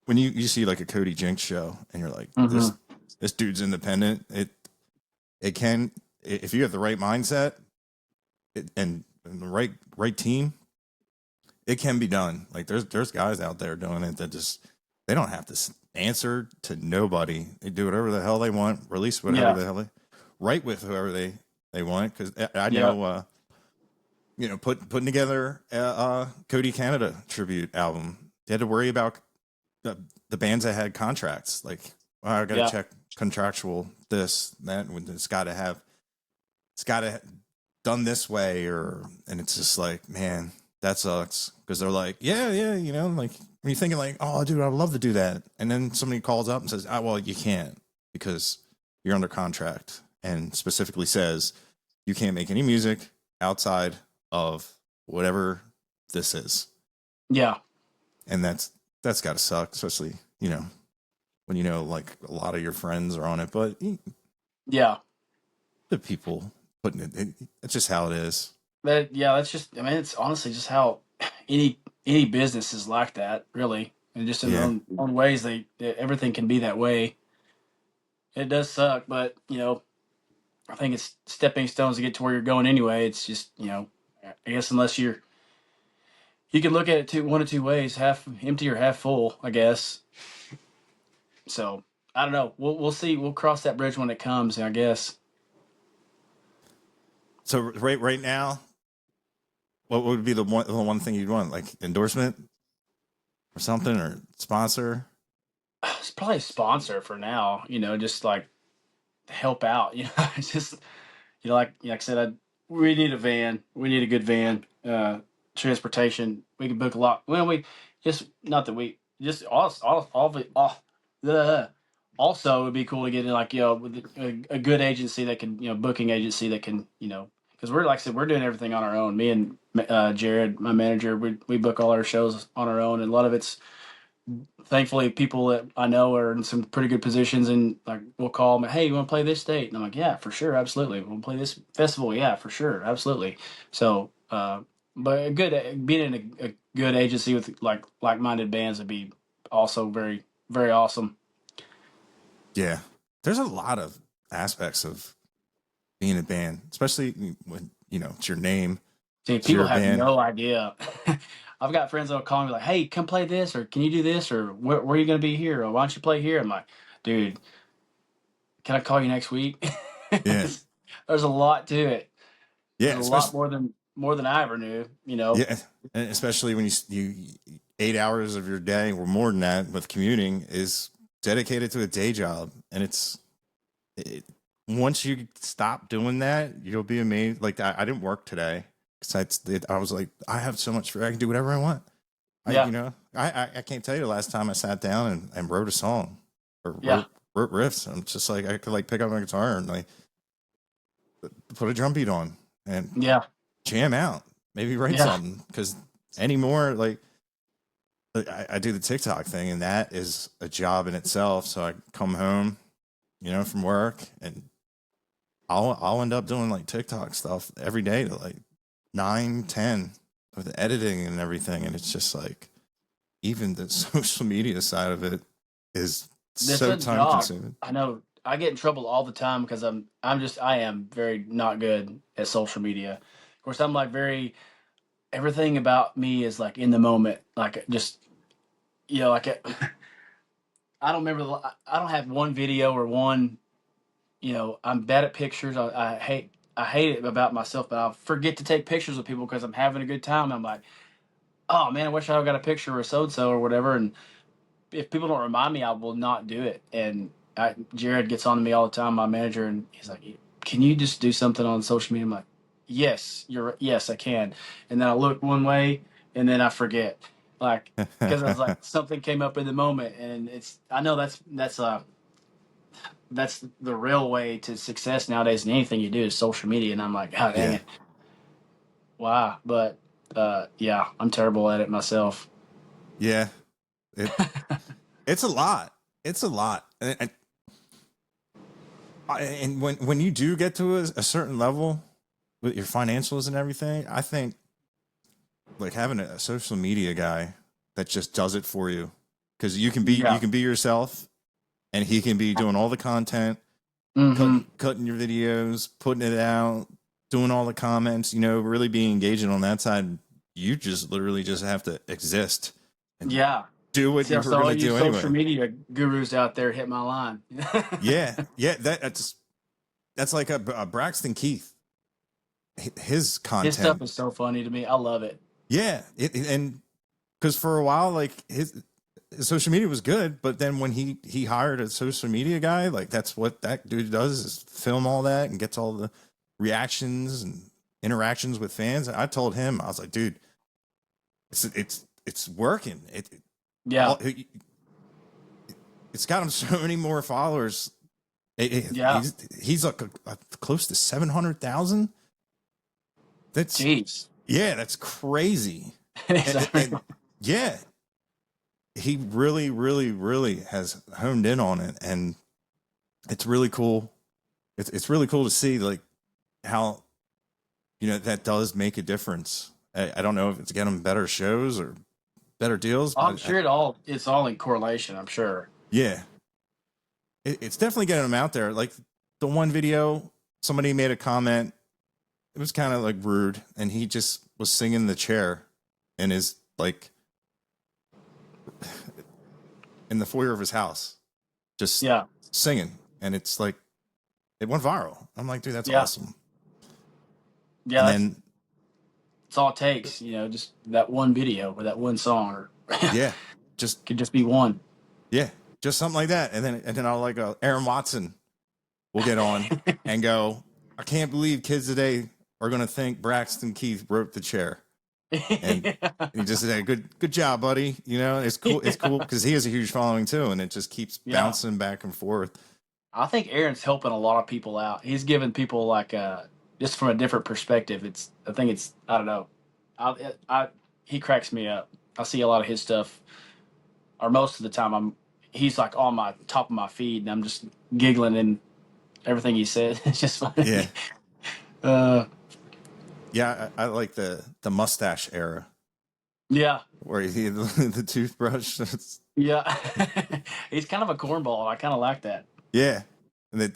when you see like a Cody Jinks show, and you're like, Hmm. this dude's independent. It can, if you have the right mindset, and the right team, it can be done. Like there's guys out there doing it that just they don't have to answer to nobody. They do whatever the hell they want, release whatever Yeah. the hell they write with whoever they want. Because I Yeah. know, you know, putting together a Cody Canada tribute album, they had to worry about the bands that had contracts. Like, well, I got to Yeah. check contractual this that. It's got to done this way, or and it's just like, man, that sucks. Because they're like, yeah, you know, like when you're thinking like, oh, dude, I'd love to do that, and then somebody calls up and says, well, you can't because you're under contract, and specifically says you can't make any music outside of whatever this is, Yeah. and that's got to suck, especially, you know, when you know like a lot of your friends are on it, but Yeah. the people putting it's just how it is. That's just, I mean, it's honestly just how any business is like that, really. And just in their Yeah. own ways, everything can be that way. It does suck, but I think it's stepping stones to get to where you're going anyway. It's just, I guess unless you can look at it one of two ways, half empty or half full, I guess. So I don't know. We'll see. We'll cross that bridge when it comes, I guess. So right now, what would be the one thing you'd want, like endorsement or something, or sponsor? It's probably a sponsor for now, just like help out. It's just like I said, we need a van. We need a good van. Transportation. We can book a lot. Well, we just not that we just all of it. Also, it'd be cool to get in like with a good agency that can booking agency that can because we're like I said we're doing everything on our own. Me and Jared, my manager, we book all our shows on our own, and a lot of it's thankfully people that I know are in some pretty good positions and like we'll call them, hey, you want to play this date? And I'm like, yeah, for sure, absolutely. We'll play this festival, yeah, for sure, absolutely. So, but a good being in a good agency with like-minded bands would be also very very awesome. Yeah, there's a lot of aspects of being a band, especially when you know it's your name, See, it's people your have band. no idea. I've got friends that'll call me like, hey, come play this, or can you do this, or where are you going to be here, or why don't you play here? I'm like, dude, can I call you next week? Yeah, There's a lot to it. yeah, There's a lot especially more than I ever knew. yeah, and especially when you 8 hours of your day or more than that with commuting is dedicated to a day job, and it, once you stop doing that, you'll be amazed. Like I didn't work today because I was like, I have so much free. I can do whatever I want. Yeah, I can't tell you the last time I sat down and wrote a song or yeah, wrote riffs. I'm just like I could like pick up my guitar and like put a drum beat on and yeah, jam out. Maybe write yeah, something because anymore like, I do the TikTok thing and that is a job in itself. So I come home, you know, from work and I'll end up doing like TikTok stuff every day to like 9, 10 with the editing and everything, and it's just like even the social media side of it is That's so a time job. consuming. I know. I get in trouble all the time because I am very not good at social media. Of course, I'm like very everything about me is like in the moment, like just like I don't remember. I don't have one video or one. I'm bad at pictures. I hate it about myself, but I'll forget to take pictures of people because I'm having a good time. I'm like, oh man, I wish I got a picture of so and so or whatever. And if people don't remind me, I will not do it. And Jared gets on to me all the time, my manager, and he's like, "Can you just do something on social media?" I'm like, yes, I can." And then I look one way, and then I forget, like because I was like something came up in the moment, and I know that's that's the real way to success nowadays. And anything you do is social media. And I'm like, oh dang Yeah. it, wow. But yeah, I'm terrible at it myself. Yeah. It it's a lot. It's a lot. And when you do get to a certain level with your financials and everything, I think like having a social media guy that just does it for you, because you Yeah. can be yourself, and he can be doing all the content, Mm-hmm. cutting your videos, putting it out, doing all the comments, really being engaging on that side. You just literally just have to exist and Yeah. do what you were So going all to you do social anyway. media gurus out there, hit my line. Yeah, yeah, that's like a Braxton Keith, his His stuff content. is so funny to me. I love it. Yeah, and because for a while, like his social media was good, but then when he hired a social media guy, like that's what that dude does, is film all that and gets all the reactions and interactions with fans. And I told him, I was like, dude, it's working. Yeah. All, it's got him so many more followers. Yeah. He's like close to 700,000. That's Jeez. Yeah, that's crazy. And yeah, he really, really, really has honed in on it, and it's really cool. It's really cool to see like how that does make a difference. I don't know if it's getting better shows or better deals, I'm but sure it's all in correlation, I'm sure. yeah, it's definitely getting them out there. Like the one video, somebody made a comment. It was kind of like rude, and he just was singing the chair in his like in the foyer of his house, just Yeah. singing, and it's like it went viral. I'm like, dude, that's Yeah. awesome. Yeah, And that's then all it takes, just that one video or that one song or yeah, just could just be one. yeah, just something like that. And then I'll like Aaron Watson will get on and go, I can't believe kids today are gonna think Braxton Keith wrote the chair. And he just said, good job, buddy. It's cool. It's cool because he has a huge following too, and it just keeps Yeah. bouncing back and forth. I think Aaron's helping a lot of people out. He's giving people like just from a different perspective. I think it's I don't know. I he cracks me up. I see a lot of his stuff, or most of the time he's like on my top of my feed, and I'm just giggling and everything he says. It's just Yeah, funny. Uh, yeah. I like the mustache era yeah, where he the toothbrush. yeah. He's kind of a cornball. I kind of like that. Yeah, and the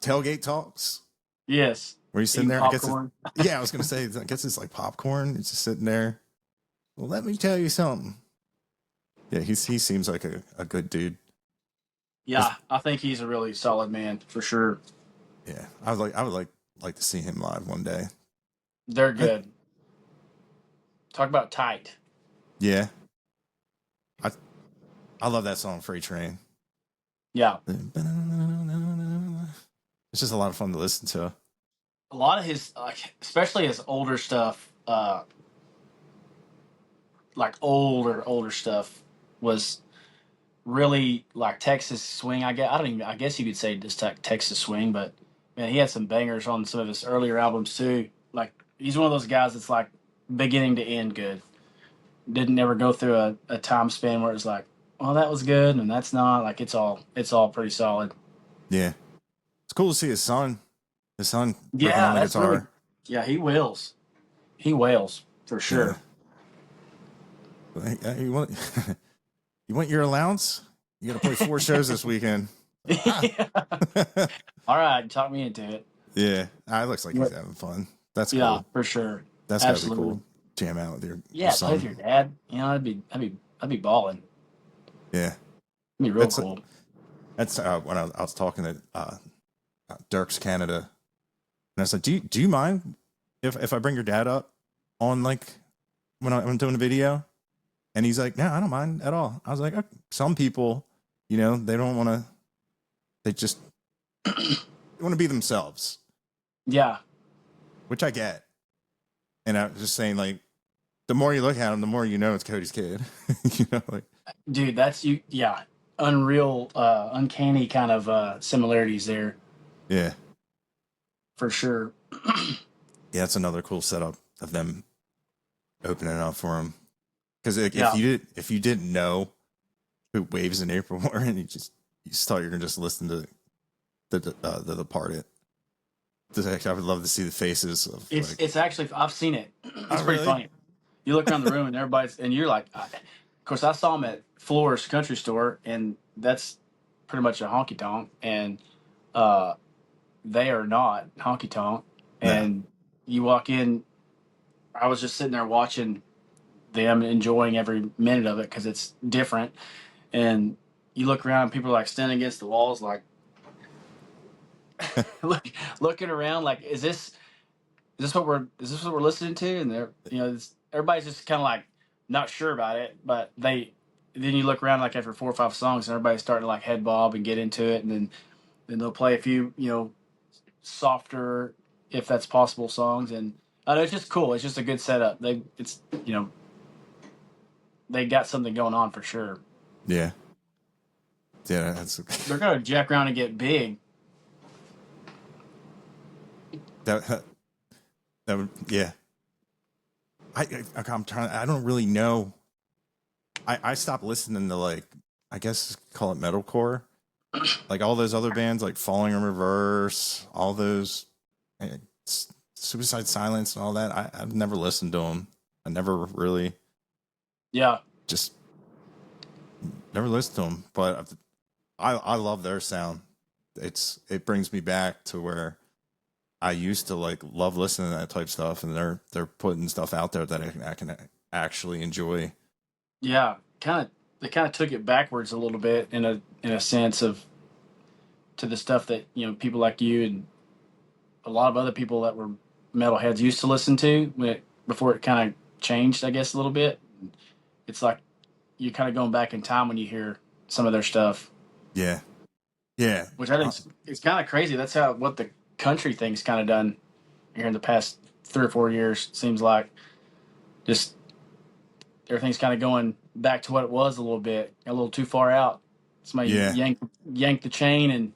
tailgate talks Yes, where he's sitting eating there. I guess popcorn. yeah, I was gonna say I guess it's like popcorn. It's just sitting there. Well, let me tell you something. Yeah, he seems like a good dude. Yeah, I think he's a really solid man for sure. Yeah, I would like to see him live one day. They're I, good. Talk about tight. yeah, I I love that song Freight Train. Yeah, It's just a lot of fun to listen to. a lot of his, like, especially his older stuff, like older stuff, was really like Texas swing. I guess I don't even. I guess you could say just Texas swing, but man, he had some bangers on some of his earlier albums too. Like he's one of those guys that's like beginning to end good. Didn't ever go through a time span where it's like, well, that was good and that's not. Like it's all pretty solid. Yeah, it's cool to see his son. His son ripping on Yeah, the that's really. guitar. Yeah, he wails. He wails for Yeah, sure. you want you want your allowance? You got to play 4 shows this weekend. Ah. All right, talk me into it. Yeah, it looks like he's having fun. That's Yeah, cool. for sure. That's got to be Absolutely. cool. Jam out with your Yeah, play with son. your dad. That'd be balling. Yeah, That'd be real that's cool. that's when I was talking to Dirk's Canada, and I said, do you mind if I bring your dad up on like when I'm doing a video? And he's like, no, I don't mind at all. I was like, some people, they don't want to. They just want to be themselves, Yeah, which I get. And I was just saying, like, the more you look at him, the more you know it's Cody's kid. Like, dude, that's you. Yeah, unreal, uncanny kind of similarities there Yeah. for sure. Yeah, that's another cool setup of them opening up for him. Because like, Yeah, if you didn't know who Waves in April were, and you just thought you were gonna just listen to the Departed. I would love to see the faces of like, it's actually I've seen it. It's oh pretty really? funny. You look around the room and everybody's and you're like, of course I saw them at Floor's Country Store, and that's pretty much a honky tonk, and uh, they are not honky tonk. No. And you walk in, I was just sitting there watching them, enjoying every minute of it because it's different. And you look around, and people are like standing against the walls, like look, looking around, like, is this what we're listening to? And they're, everybody's just kind of like not sure about it, but then you look around like after 4 or 5 songs, and everybody's starting to like head bob and get into it, and then they'll play a few, softer, if that's possible, songs, and I know it's just cool. It's just a good setup. They got something going on for sure. Yeah. Yeah, that's They're gonna jack around and get big. that that would, yeah. I'm trying. I don't really know. I stopped listening to like, I guess call it metalcore, like all those other bands like Falling in Reverse, all those, eh, Suicide Silence and all that. I've never listened to them. I never really Yeah, just never listened to them, but I love their sound. It brings me back to where I used to like love listening to that type stuff, and they're putting stuff out there that I can actually enjoy. yeah. They kind of took it backwards a little bit in a sense of to the stuff that people like you and a lot of other people that were metalheads used to listen to before it kind of changed, I guess, a little bit. It's like you're kind of going back in time when you hear some of their stuff, Yeah, yeah, which I think is kind of crazy. That's how what the country thing's kind of done here in the past 3 or 4 years. Seems like just everything's kind of going back to what it was a little bit, a little too far out. Somebody yeah, yank the chain and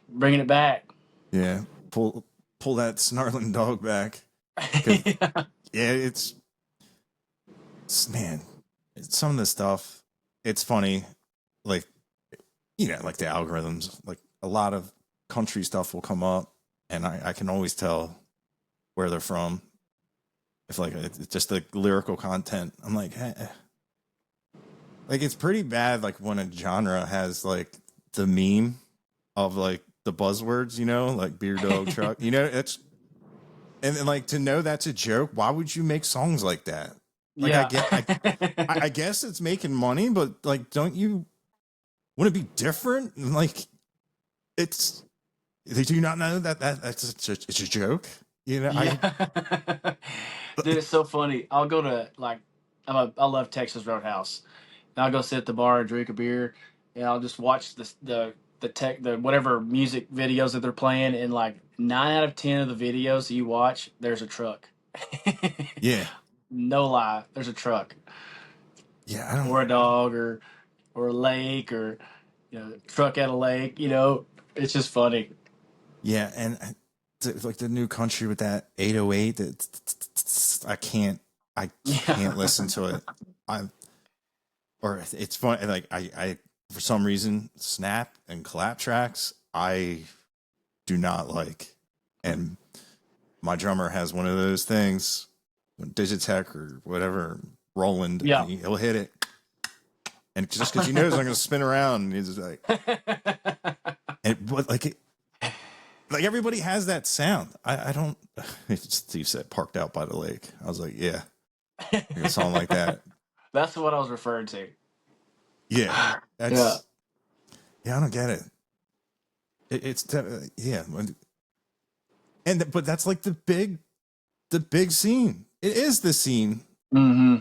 bringing it back. yeah. Pull that snarling dog back, because Yeah. yeah, man, some of the stuff. It's funny, like like the algorithms. Like a lot of country stuff will come up, and I can always tell where they're from. If like it's just the lyrical content, I'm like, like it's pretty bad. Like when a genre has like the meme of like the buzzwords, like beer dog truck, it's and like to know that's a joke. Why would you make songs like that? Like Yeah. I guess it's making money, but like, don't you want to be different? Like it's they do not know it's a joke. Yeah. Dude, it's so funny. I'll go to like I love Texas Roadhouse. And I'll go sit at the bar and drink a beer, and I'll just watch the whatever music videos that they're playing, and like 9 out of 10 of the videos you watch, there's a truck. Yeah, No lie, there's a truck yeah. I don't. or a dog or a lake or truck at a lake. It's just funny. Yeah, and like the new country with that 808, I Yeah. can't listen to it. I or it's fun. Like I for some reason snap and clap tracks I do not like, and my drummer has one of those things, Digitech or whatever, Roland, Yeah. and he'll hit it, and just because he knows I'm going to spin around, and he's just like, and but like everybody has that sound. I don't. Steve said parked out by the lake. I was like, yeah, a song like that. That's what I was referring to. Yeah, Yeah. that's yeah. I don't get it. It's yeah, but that's like the big scene. It is the scene Mm-hmm.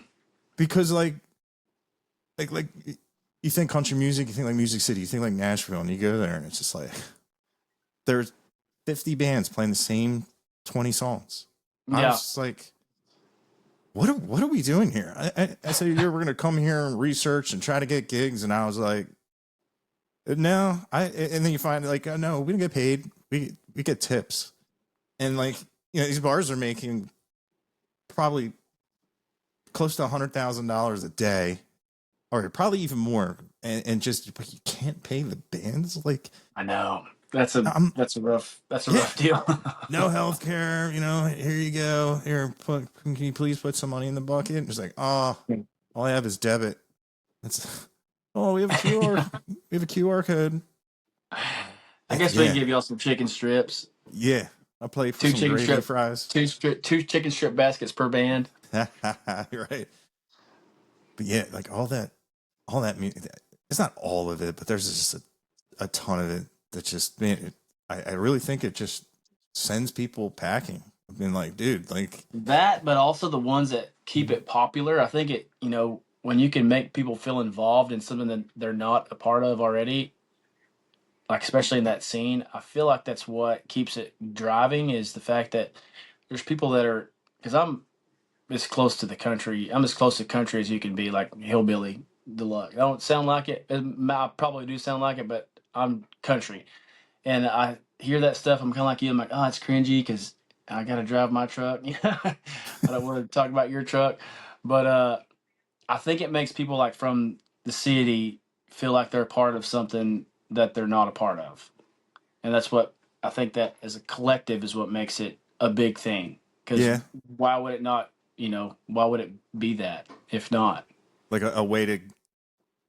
because like you think country music, you think like Music City, you think like Nashville, and you go there and it's just like there's 50 bands playing the same 20 songs. I Yeah. was just like, what are we doing here? I said, we're going to come here and research and try to get gigs. And I was like, No, and then you find like, oh, no, we don't get paid. We get tips, and like, these bars are making probably close to $100,000 a day, or probably even more, and just but you can't pay the bands. Like, I know that's a I'm that's a yeah, rough deal. no health care. Here you go. Here, can you please put some money in the bucket? It's like, oh, all I have is debit. It's oh, we have a QR. We have a QR code. I guess we can Yeah, give y'all some chicken strips. yeah. I play for Two some chicken gravy strip, fries. two chicken strip baskets per band. You're right. But yeah, like all that music. It's not all of it, but there's just a ton of it that just, man. I really think it just sends people packing. I mean, like, dude, like, That, but also the ones that keep it popular. I think when you can make people feel involved in something that they're not a part of already, like especially in that scene, I feel like that's what keeps it driving is the fact that there's people that are, because as close to the country. I'm as close to country as you can be, like hillbilly deluxe. I don't sound like it. I probably do sound like it, but I'm country, and I hear that stuff. I'm kind of like you. I'm like, oh, it's cringy because I got to drive my truck. I don't want to talk about your truck, but I think it makes people like from the city feel like they're part of something that they're not a part of, and that's what I think that as a collective is what makes it a big thing. Because yeah, why would it not? Why would it be that if not? like a way to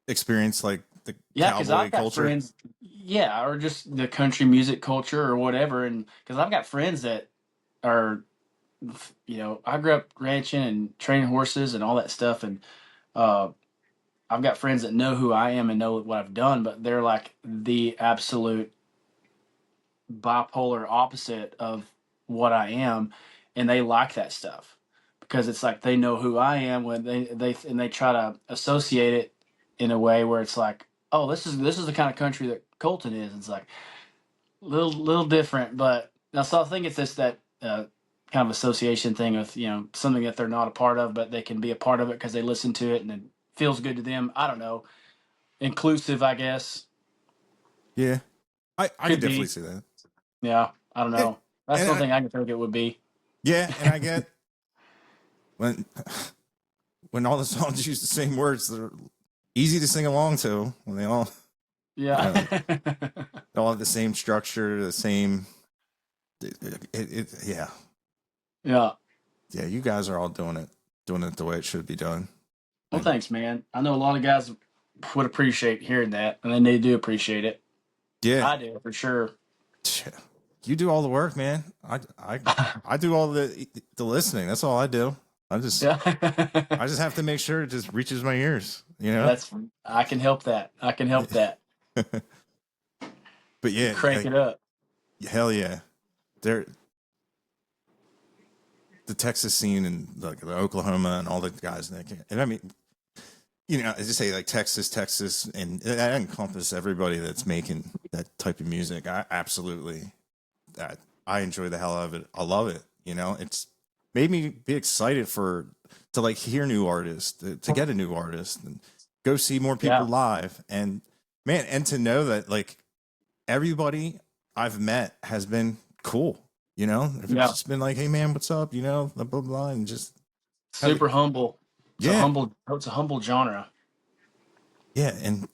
experience like the Yeah, because cowboy I've got culture. friends, yeah, or just the country music culture or whatever, and because I've got friends that are, I grew up ranching and training horses and all that stuff, and uh, I've got friends that know who I am and know what I've done, but they're like the absolute bipolar opposite of what I am, and they like that stuff because it's like they know who I am when they try to associate it in a way where it's like, oh, this is the kind of country that Colton is. It's like little different, but now so I think it's just that kind of association thing with something that they're not a part of, but they can be a part of it because they listen to it and it feels good to them. I don't know, inclusive, I guess. Yeah, I could Could definitely be. see that. Yeah, I don't And, know. That's and the only I, thing I can think it would be. yeah, and I get when when all the songs use the same words, they're easy to sing along to. When they all, you Yeah. know, they all have the same structure, the same. Yeah, Yeah. yeah. You guys are all doing it the way it should be done. Well, And thanks, man. I know a lot of guys would appreciate hearing that, and then they do appreciate it. yeah, I do for sure. you do all the work, man. I do all the listening. That's all I do. I just Yeah. I just have to make sure it just reaches my ears. That's I can help that. I can help that. But yeah, Crank like, it up. hell yeah. There, the Texas scene and like the Oklahoma and all the guys in that. And I mean, I just say like Texas, and that encompasses everybody that's making that type of music. I absolutely, that I enjoy the hell out of it. I love it. It's made me be excited to like hear new artists, to get a new artist, and go see more people Yeah. live. And man, and to know that like everybody I've met has been cool. If it's Yeah. just been like, hey man, what's up? Blah blah blah, and just have it. Super humble. Yeah, It's a humble genre. yeah. And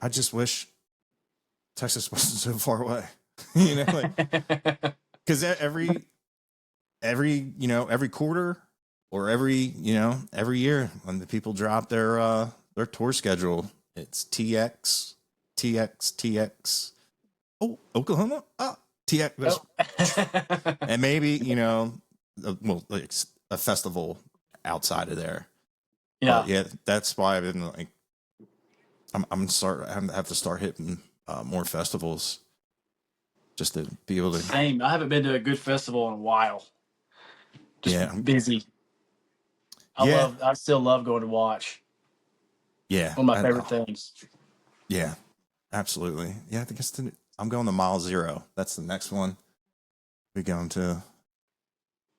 I just wish Texas wasn't so far away. Like, because every quarter or every year when the people drop their tour schedule, it's TX. Oh, Oklahoma. Ah, TX. Oh. And maybe well, like a festival outside of there. But Yeah. yeah, that's why I've been like, I have to start hitting more festivals just to be able to. Same. I haven't been to a good festival in a while. Just Yeah, busy. yeah, I still love going to watch. yeah, One of my favorite things. yeah, absolutely. Yeah, I think I'm going to Mile Zero. That's the next one. We're going to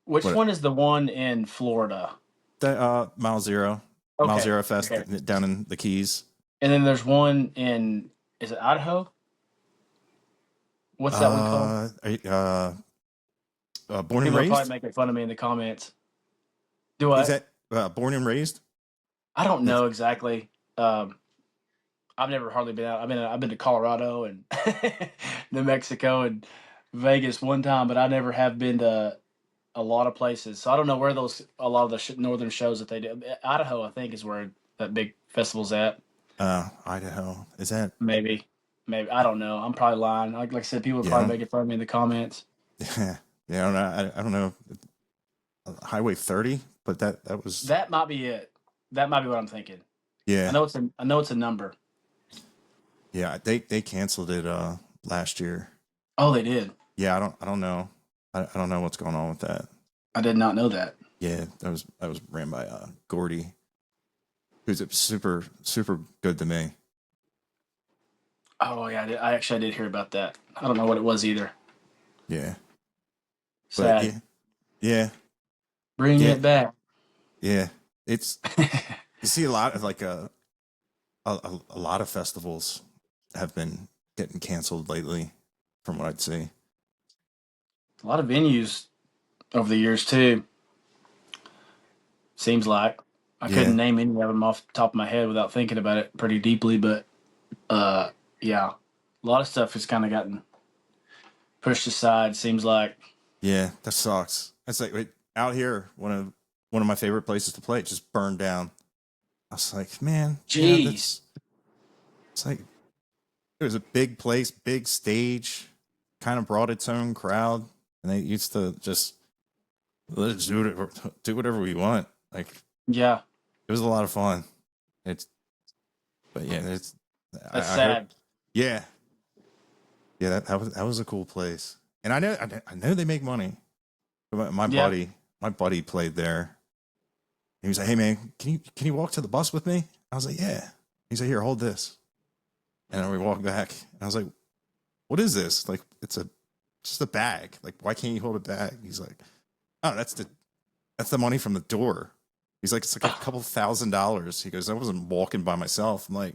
Which what one is the one in Florida? that Mile Zero Okay. Fest Okay. down in the Keys. And then there's one in, is it Idaho? What's that one called? Born and People are probably raised? making fun of me in the comments. Do Is what? that born and raised? I don't That's know exactly. Um, I've never hardly been out. I've been to Colorado and New Mexico and Vegas one time, but I never have been to a lot of places. So I don't know where a lot of the northern shows that they do. Idaho, I think, is where that big festival's at. Idaho. Is that? Maybe, maybe I don't know. I'm probably lying. Like I said, people are Yeah, I probably don't. making fun of me in the comments. Yeah, I don't know. I don't know. Highway 30, but that was That might be it. That might be what I'm thinking. yeah, I know it's a number. yeah. They canceled it last year. Oh, they did. Yeah, I don't know. I don't know what's going on with that. I did not know that. Yeah, that was ran by Gordy, who's super good to me. Oh yeah, I did hear about that. I don't know what it was either. Yeah, but Sad. yeah, Bring yeah, it back. yeah. It's you see a lot of like a lot of festivals have been getting canceled lately, from what I'd see. A lot of venues over the years too. Seems like I Yeah, couldn't name any of them off the top of my head without thinking about it pretty deeply, but uh, yeah, a lot of stuff has kind of gotten pushed aside. Seems like. yeah, that sucks. It's like wait, out here, one of my favorite places to play, it just burned down. I was like, man, yeah, Jeez. that's it's like it was a big place, big stage, kind of brought its own crowd, and they used to just let's do whatever we want. Like Yeah, it was a lot of fun. It's but yeah, it's that's I heard sad. yeah, yeah, that was a cool place, and I know they make money. My Yeah. buddy played there. He was like, "Hey man, can you walk to the bus with me?" I was like, "Yeah." He's like, "Here, hold this," and then we walked back. And I was like, "What is this? Like, it's just a bag. Like, why can't you hold a bag?" He's like, "Oh, that's the money from the door." He's like, "It's like a couple $1,000s." He goes, "I wasn't walking by myself." I'm like,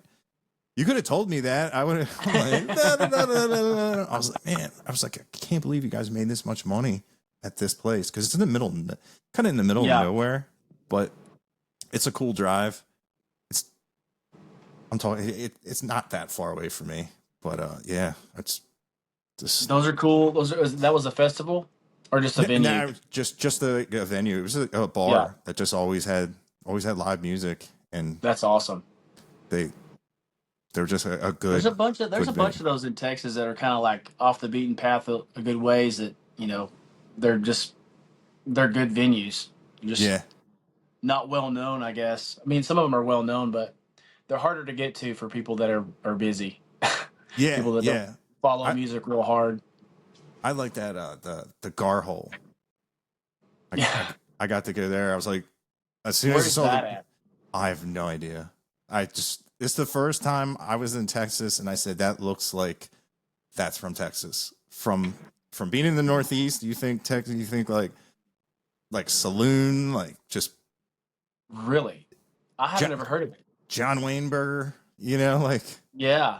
"You could have told me that. I would have." I'm like, "No, no, no, no, no, no, no." I was like, "Man," I was like, "I can't believe you guys made this much money at this place because it's in the middle, kind of in the middle of Yeah. nowhere, but it's a cool drive. It's I'm talking. It's not that far away from me, but yeah, it's just Those are cool. That was a festival or just a venue. no, just a venue. It was a Yeah, bar that just always had live music, and that's awesome. they they were just a There's good a bunch of good venue. those in Texas that are kind of like off the beaten path a good ways that they're just they're good venues. Just Yeah, not well known, I guess. I mean, some of them are well known, but they're harder to get to for people that are busy. yeah, People that don't yeah. follow I music real hard. I like that the Gar Hole. I, Yeah. I I got to go there. I was like, as soon as I Where's saw that at? I have no idea. It's the first time I was in Texas, and I said that looks like that's from Texas. From being in the Northeast, you think Texas, you think like saloon, like just Really? I haven't John, ever heard of it. John Wayne Burger, like Yeah.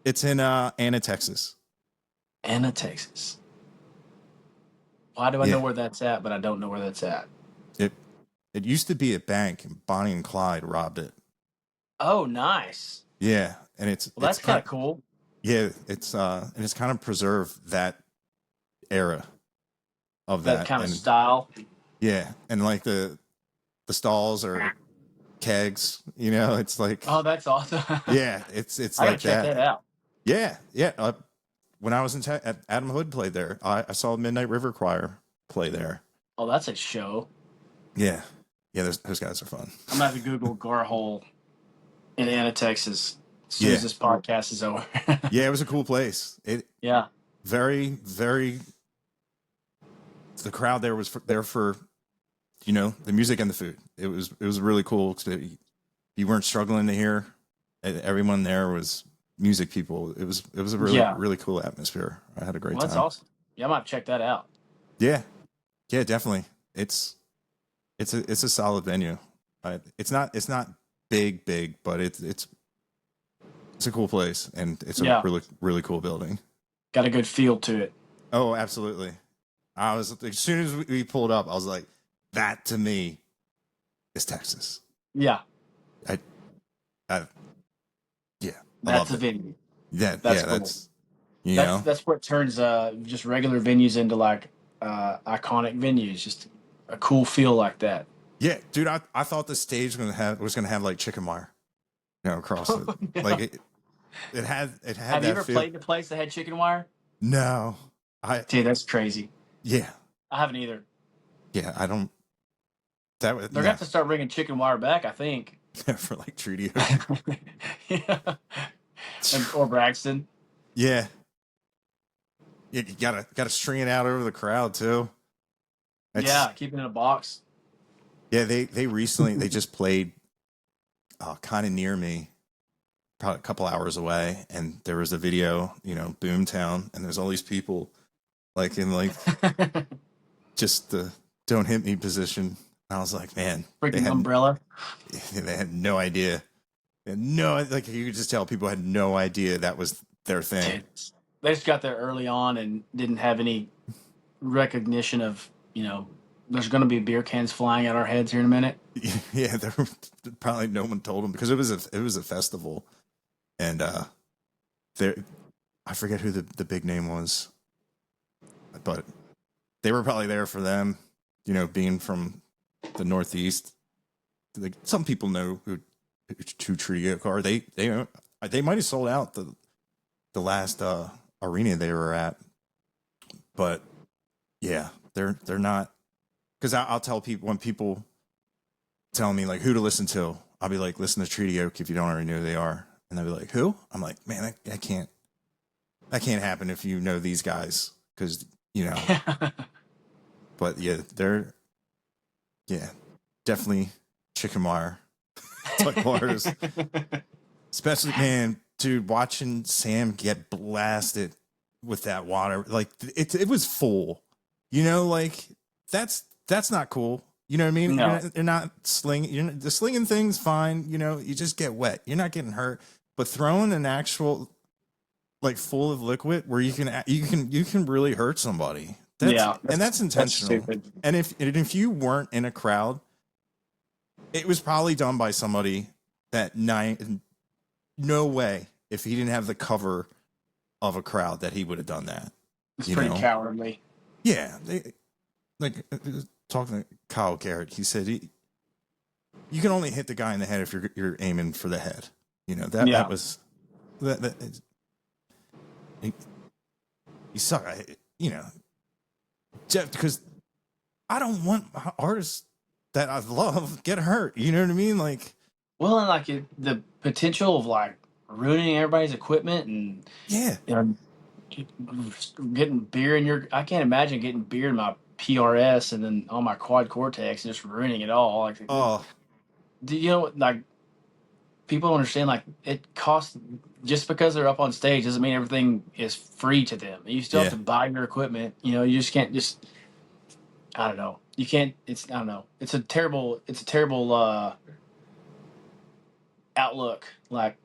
it's in Anna, Texas. Anna, Texas. Why do I know Yeah, where that's at, but I don't know where that's at? it it used to be a bank, and Bonnie and Clyde robbed it. Oh, nice. Yeah, and it's Well, it's that's kind kind of cool. yeah, and it's kind of preserved that era of That that, kind of and style. yeah, and like the stalls are kegs. It's like Oh, that's awesome. yeah, it's I gotta like check that that. out. Yeah, yeah. When I was Adam Hood played there. I saw Midnight River Choir play there. Oh, that's a show. Yeah, yeah. Those guys are fun. I'm gonna have to Google Garhole in Anna, Texas, as soon as Yeah, this podcast is over. yeah. It was a cool place. It Yeah. very. The crowd there was there for the music and the food. It was really cool because you weren't struggling to hear. Everyone there was music people. It was a really Yeah. really cool atmosphere. I had a great Well, that's time. awesome. Yeah, I might check that out. Yeah, yeah, definitely. It's a solid venue. It's not big, but it's It's a cool place, and it's a Yeah, really, really cool building. got a good feel to it. Oh, absolutely. I was as soon as we pulled up, I was like, that to me is Texas. Yeah, I, I yeah, I that's loved a it. venue. Yeah, That's yeah, cool. that's you know, That's what turns just regular venues into like iconic venues. Just a cool feel like that. yeah, dude. I thought the stage was gonna have like chicken wire, across it. Like Yeah. it had Have you that ever feel. played the place that had chicken wire? No, I Dude, that's crazy. yeah, I haven't either. yeah. I don't. That was They're gonna no have to start bringing chicken wire back, I think. for like Trudeau. Yeah. Or Braxton. Yeah, you gotta string it out over the crowd too. It's Yeah, keep it in a box. yeah. They recently they just played kind of near me, probably a couple hours away, and there was a video, Boomtown, and there's all these people like in like just the don't hit me position. And I was like, man, they Freaking had umbrella. they had no idea. And no, like you could just tell people had no idea that was their thing. Dude, they just got there early on and didn't have any recognition of, there's going to be beer cans flying at our heads here in a minute. Yeah, there probably no one told them because it was a festival, and there I forget who the big name was, but they were probably there for them, being from the Northeast. Like some people know who Trio are. They might have sold out the last arena they were at, but yeah, they're not, because I'll tell people when people tell me like who to listen to, I'll be like, listen to Treaty Oak if you don't already know who they are, and they'll be like, who? I'm like, man, that can't happen if you know these guys, because but yeah, they're definitely chicken wire type waters. Especially, man, dude, watching Sam get blasted with that water, like it was full. Like that's not cool. You know what I mean? No. You're not slinging. The slinging thing's fine. You just get wet. You're not getting hurt. But throwing an actual like full of liquid where you can really hurt somebody. Yeah, That's that's intentional. stupid. And if you weren't in a crowd, it was probably done by somebody that night. No way, if he didn't have the cover of a crowd, that he would have done that. It's You pretty know? cowardly. Yeah, talking to Kyle Garrett, he said you can only hit the guy in the head if you're aiming for the head. That was that he suck. Jeff, because I don't want artists that I love get hurt. You know what I mean? Like, Well, and like the potential of like ruining everybody's equipment and yeah, you know, getting beer in your. I can't imagine getting beer in my PRS and then on my quad cortex and just ruining it all. Like, oh do you know what? Like, people don't understand. Like, it costs just because they're up on stage doesn't mean everything is free to them. You still have yeah, to buy your equipment. You just can't just. I don't know. You can't. It's I don't know. It's a terrible. It's a terrible outlook. Like,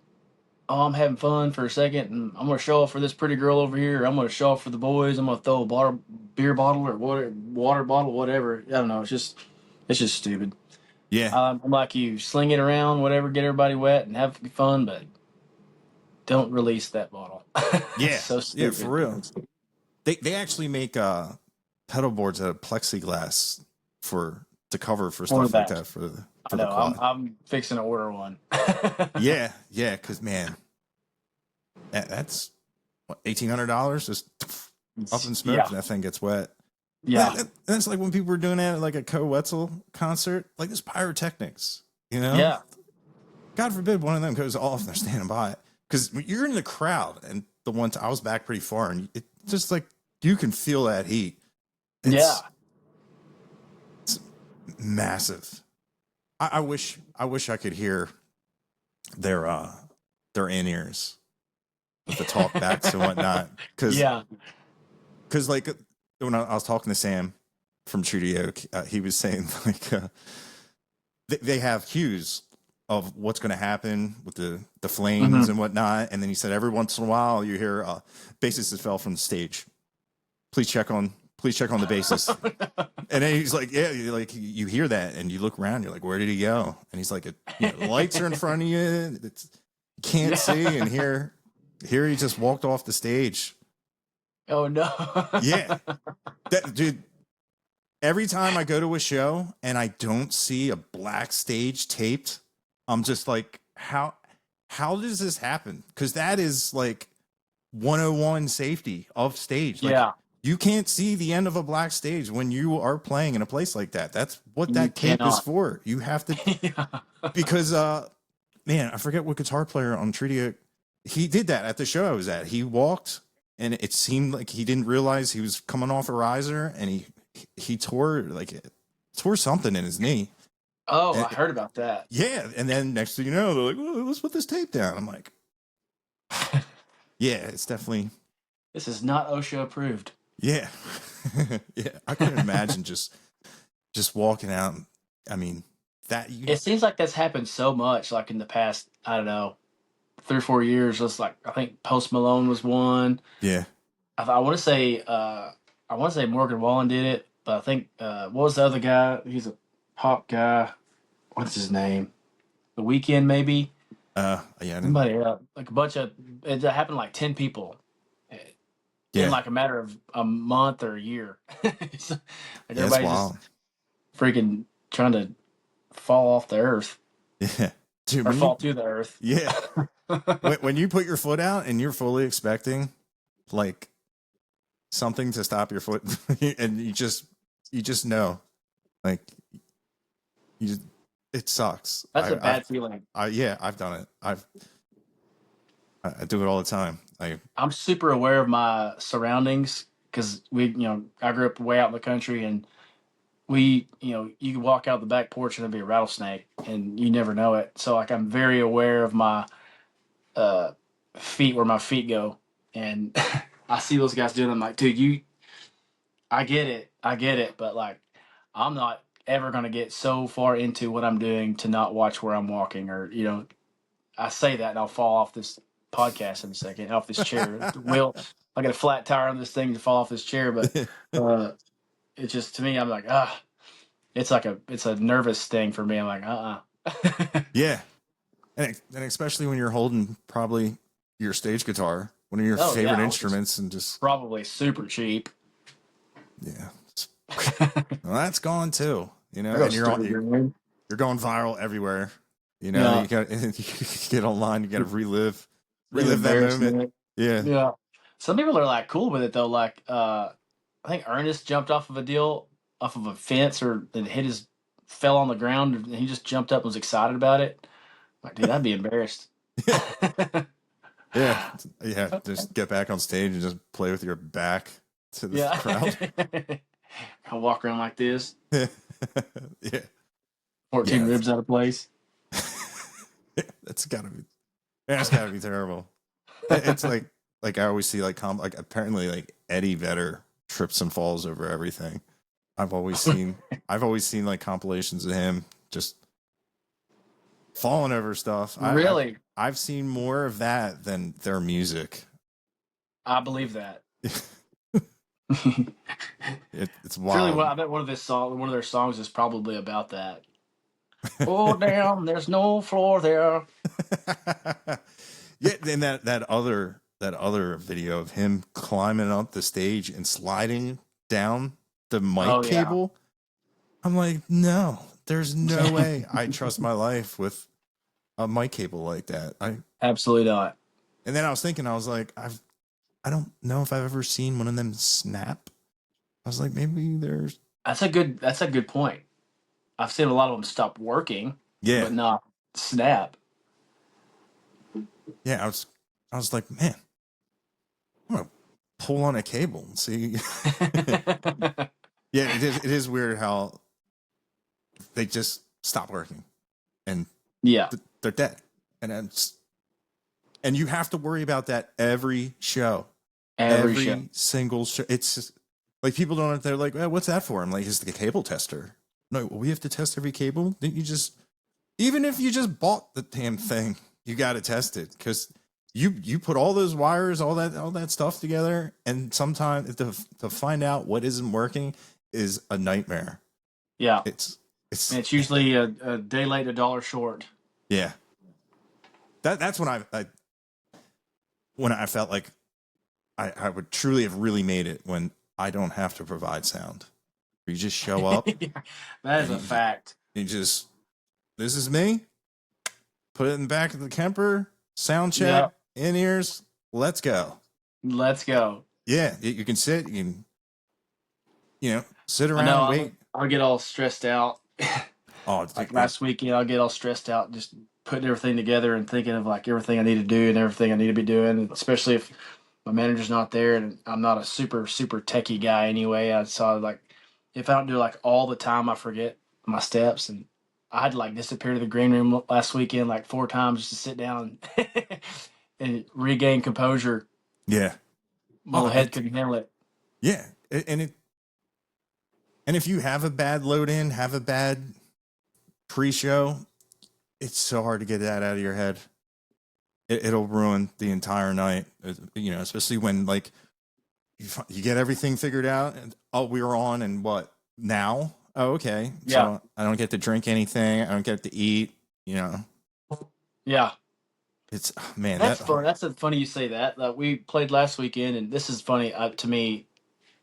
oh, I'm having fun for a second, and I'm gonna show off for this pretty girl over here. Or I'm gonna show off for the boys. I'm gonna throw a beer bottle or water bottle, whatever. I don't know. It's just stupid. yeah, I'm like you, sling it around, whatever, get everybody wet and have fun, but don't release that bottle. It's yeah, so yeah, for stupid. real. They actually make pedal boards out of plexiglass to cover for Or stuff like that. that for the I for the know. quad. I'm fixing to order one. Yeah, because man, that's what, $1,800 just up in smoke, Yeah. and that thing gets wet. Yeah. That's like when people were doing that at like a Co Wetzel concert, like this pyrotechnics, Yeah. God forbid one of them goes off and they're standing by it, because you're in the crowd, and the one I was back pretty far, and it just like you can feel that heat. Yeah. It's massive. I wish I could hear their in ears with the talk backs and whatnot, because Yeah. like when I was talking to Sam from Trudy Oak, he was saying like they have cues of what's going to happen with the flames Mm-hmm. and whatnot. And then he said every once in a while you hear bassist has fell from the stage. Please check on the bassist. And then he's like, yeah, like you hear that and you look around, you're like, where did he go? And he's like, the lights are in front of you. You can't see. And here he just walked off the stage. Oh no. Yeah. Dude, every time I go to a show and I don't see a black stage taped, I'm just like, how does this happen? Because that is like 101 safety of stage. Like, Yeah. you can't see the end of a black stage when you are playing in a place like that. That's what You that tape is cannot. for. You have to, Yeah. because man, I forget what guitar player on Treaty, he did that at the show I was at. He walked and it seemed like he didn't realize he was coming off a riser, and he tore something in his knee. Oh, And, I heard about that. yeah, and then next thing you know, they're like, well, let's put this tape down. I'm like, yeah, it's definitely, This is not OSHA approved. yeah. Yeah, I couldn't imagine just walking out. I mean, that It seems like that's happened so much, like in the past, I don't know, 3 or 4 years. Just like I think Post Malone was one. yeah. I want to say Morgan Wallen did it, but I think what was the other guy? He's a pop guy. What's his name? The Weeknd, maybe. Yeah, Somebody like a bunch of it happened to like 10 people in yeah, like a matter of a month or a year. So, like yeah, it's everybody wild. just freaking trying to fall off the earth Yeah, dude, or fall to the earth. yeah, when you put your foot out and you're fully expecting like something to stop your foot, and you just know, like, it sucks. That's a bad feeling. Yeah, I've done it. I do it all the time. I'm super aware of my surroundings because I grew up way out in the country, and you can walk out the back porch and there'll be a rattlesnake and you never know it. So like I'm very aware of my uh, feet, where my feet go. And I see those guys doing it. I'm like, dude, I get it. But like, I'm not ever going to get so far into what I'm doing to not watch where I'm walking, or, I say that and I'll fall off this podcast in a second, off this chair. I got a flat tire on this thing to fall off this chair, but it's just, to me, I'm like, it's a nervous thing for me. I'm like, Yeah, and especially when you're holding probably your stage guitar, one of your Oh, favorite yeah, instruments, and just probably super cheap. yeah, well, that's gone too. And There goes you're $30,000. you're going viral everywhere. Yeah. You got you get online, you got to relive that Embarrassment. moment. Yeah, Yeah. Some people are like cool with it though. Like I think Ernest jumped off of a fence, or and fell on the ground, and he just jumped up and was excited about it. Like, dude, I'd be embarrassed. yeah, yeah. Just get back on stage and just play with your back to the Yeah. crowd. I'll walk around like this, Yeah, 14 Yeah. ribs out of place. that's gotta be terrible. It's like I always see like apparently like Eddie Vedder trips and falls over everything. I've always seen like compilations of him just falling over stuff. Really? I've seen more of that than their music. I believe that. It's Really, wild. I bet one of their songs is probably about that. Oh damn! There's no floor there. Yeah, and that other video of him climbing up the stage and sliding down the mic Oh, yeah. cable. I'm like, no, there's no way I trust my life with a mic cable like that. Absolutely not. And then I was thinking, I was like, I don't know if I've ever seen one of them snap. I was like, maybe there's. That's a good point. I've seen a lot of them stop working, Yeah, but not snap. yeah. I was like, man, I'm gonna pull on a cable and see. Yeah, it is weird how they just stop working and Yeah, they're dead, and you have to worry about that every show, every show. single show. It's just, like, people don't. They're like, what's that for? I'm like, it's the cable tester. No, we have to test every cable. Didn't you just even if you just bought the damn thing, you got to test it because you put all those wires, all that stuff together, and sometimes to find out what isn't working is a nightmare. Yeah, It's and it's it's usually a day late, a dollar short. yeah. That's when I felt like I would truly have really made it when I don't have to provide sound. You just show up That is and a fact. you just this is me. Put it in the back of the Kemper. Sound check Yeah, in ears. Let's go. let's go. Yeah, you can sit. You can sit I know around and wait. I'll get all stressed out. Oh, Like last weekend, I'll get all stressed out just putting everything together and thinking of like everything I need to do and everything I need to be doing, and especially if my manager's not there and I'm not a super techie guy anyway. I saw like if I don't do it like all the time, I forget my steps, and I had to like disappear to the green room last weekend like 4 times just to sit down and regain composure. yeah. My Oh, little head couldn't handle it. yeah. And if you have a bad load in, have a bad pre-show, it's so hard to get that out of your head. It'll ruin the entire night. Especially when like you get everything figured out, and oh, we were on, and what now? Oh, okay. Yeah, So I don't get to drink anything. I don't get to eat. yeah. It's man, That's fun. That's funny you say that. We played last weekend, and this is funny to me.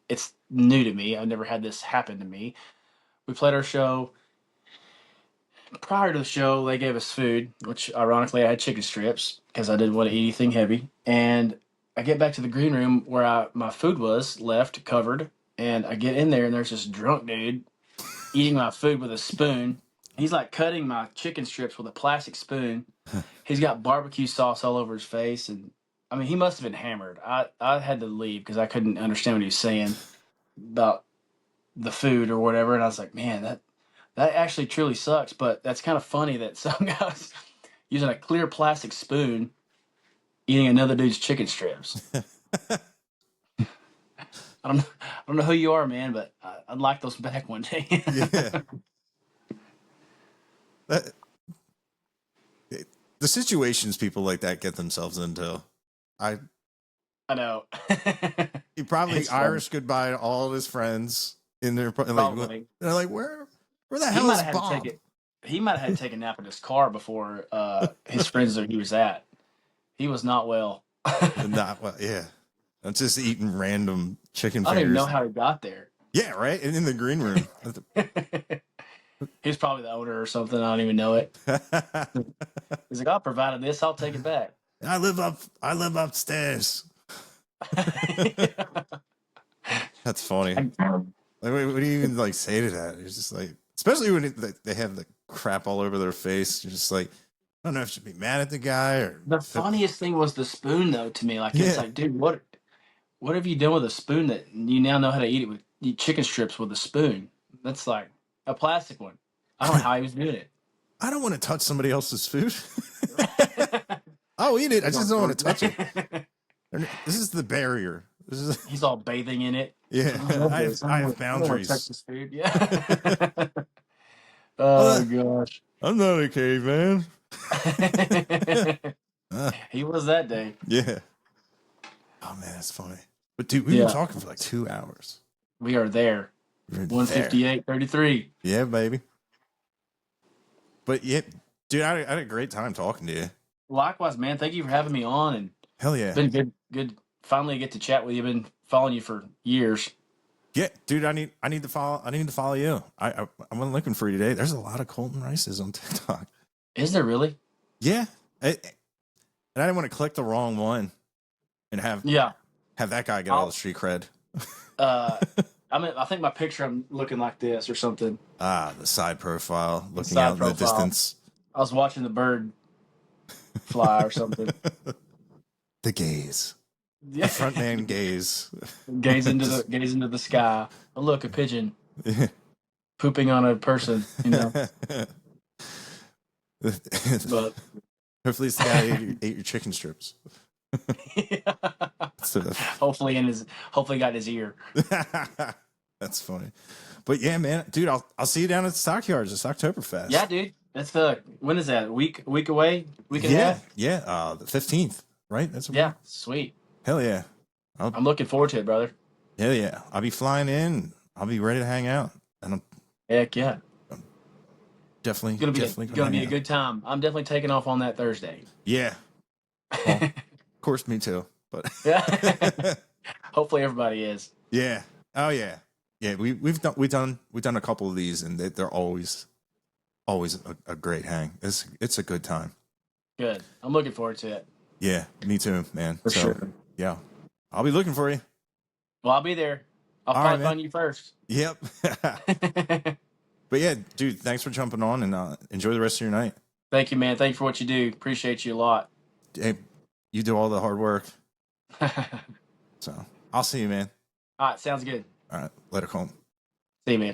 It's new to me. I've never had this happen to me. We played our show. Prior to the show, they gave us food, which ironically I had chicken strips because I didn't want to eat anything heavy. And I get back to the green room where my food was left covered, and I get in there and there's this drunk dude eating my food with a spoon. He's like cutting my chicken strips with a plastic spoon. He's got barbecue sauce all over his face, and I mean he must have been hammered. I had to leave because I couldn't understand what he was saying about the food or whatever, and I was like, man, that actually truly sucks. But that's kind of funny that some guys using a clear plastic spoon eating another dude's chicken strips. I don't know who you are, man, but I'd like those back one day. yeah. That, the situations people like that get themselves into. I know. He probably It's fun. Irish goodbye to all of his friends in their like. Probably. They're like, where the He hell might is have had to take Bob? it. He might have had to take a nap in his car before his friends that he was at. He was not well. Not well, yeah. I'm just eating random chicken I don't even know fingers. how he got there. Yeah, right. And in the green room. He's probably the owner or something. I don't even know it. He's like, I provided this. I'll take it back. I live upstairs. That's funny. Like, what do you even like say to that? It's just like, especially when they have the crap all over their face. You're just like, I don't know if you should be mad at the guy or. The funniest thing was the spoon, though. To me, like it's Yeah. like, dude, what have you done with a spoon that you now know how to eat chicken strips with a spoon? That's like a plastic one. I don't know how he was doing it. I don't want to touch somebody else's food. I'll eat it. I just don't want to touch it. This is the barrier. This is He's all bathing in it. yeah. I have I don't wanna touch boundaries. this food. Yeah. Oh gosh. I'm not a caveman. He was that day. Yeah. Oh man, that's funny. But dude, we've Yeah. been talking for like 2 hours. We are there. We're there. 158:33. Yeah, baby. But yeah, dude, I had a great time talking to you. Likewise, man. Thank you for having me on, and Hell yeah. it's been good. Finally, get to chat with you. Been following you for years. Yeah, dude, I need to follow you. I went looking for you today. There's a lot of Colton Rices on TikTok. Is there really? Yeah. And I didn't want to click the wrong one and have that guy get all the street cred. I think my picture. I'm looking like this or something. Ah, the side profile, looking side out in the profile. distance. I was watching the bird fly or something. The gaze. Yeah. The front man gaze. gaze into the sky. Oh, look, a pigeon pooping on a person. You know, but hopefully it's the guy who ate your chicken strips. hopefully got in his ear. That's funny. But yeah, man, dude, I'll see you down at the Stockyards. It's Oktoberfest. Yeah, dude. That's when is that? A week away? Week and a Yeah, half? yeah. The 15th, right? That's a week. Yeah, sweet. Hell yeah. I'll I'm looking forward to it, brother. hell yeah. I'll be flying in. I'll be ready to hang out, and Heck yeah. I'm definitely definitely gonna Gonna hang be a out. good time. I'm definitely taking off on that Thursday. Yeah. Well, of course, me too. But Yeah. Hopefully everybody is. yeah. Oh yeah. Yeah. We've done a couple of these, and they're always a great hang. It's a good time. Good. I'm looking forward to it. Yeah. Me too, man. For So sure. yeah, I'll be looking for you. Well, I'll be there. I'll All right, probably man. find you first. Yep. But yeah, dude, thanks for jumping on, and enjoy the rest of your night. Thank you, man. Thank you for what you do. Appreciate you a lot. Hey, you do all the hard work. All So I'll see you, man. right, sounds good. All right, later, Colton. See you, man.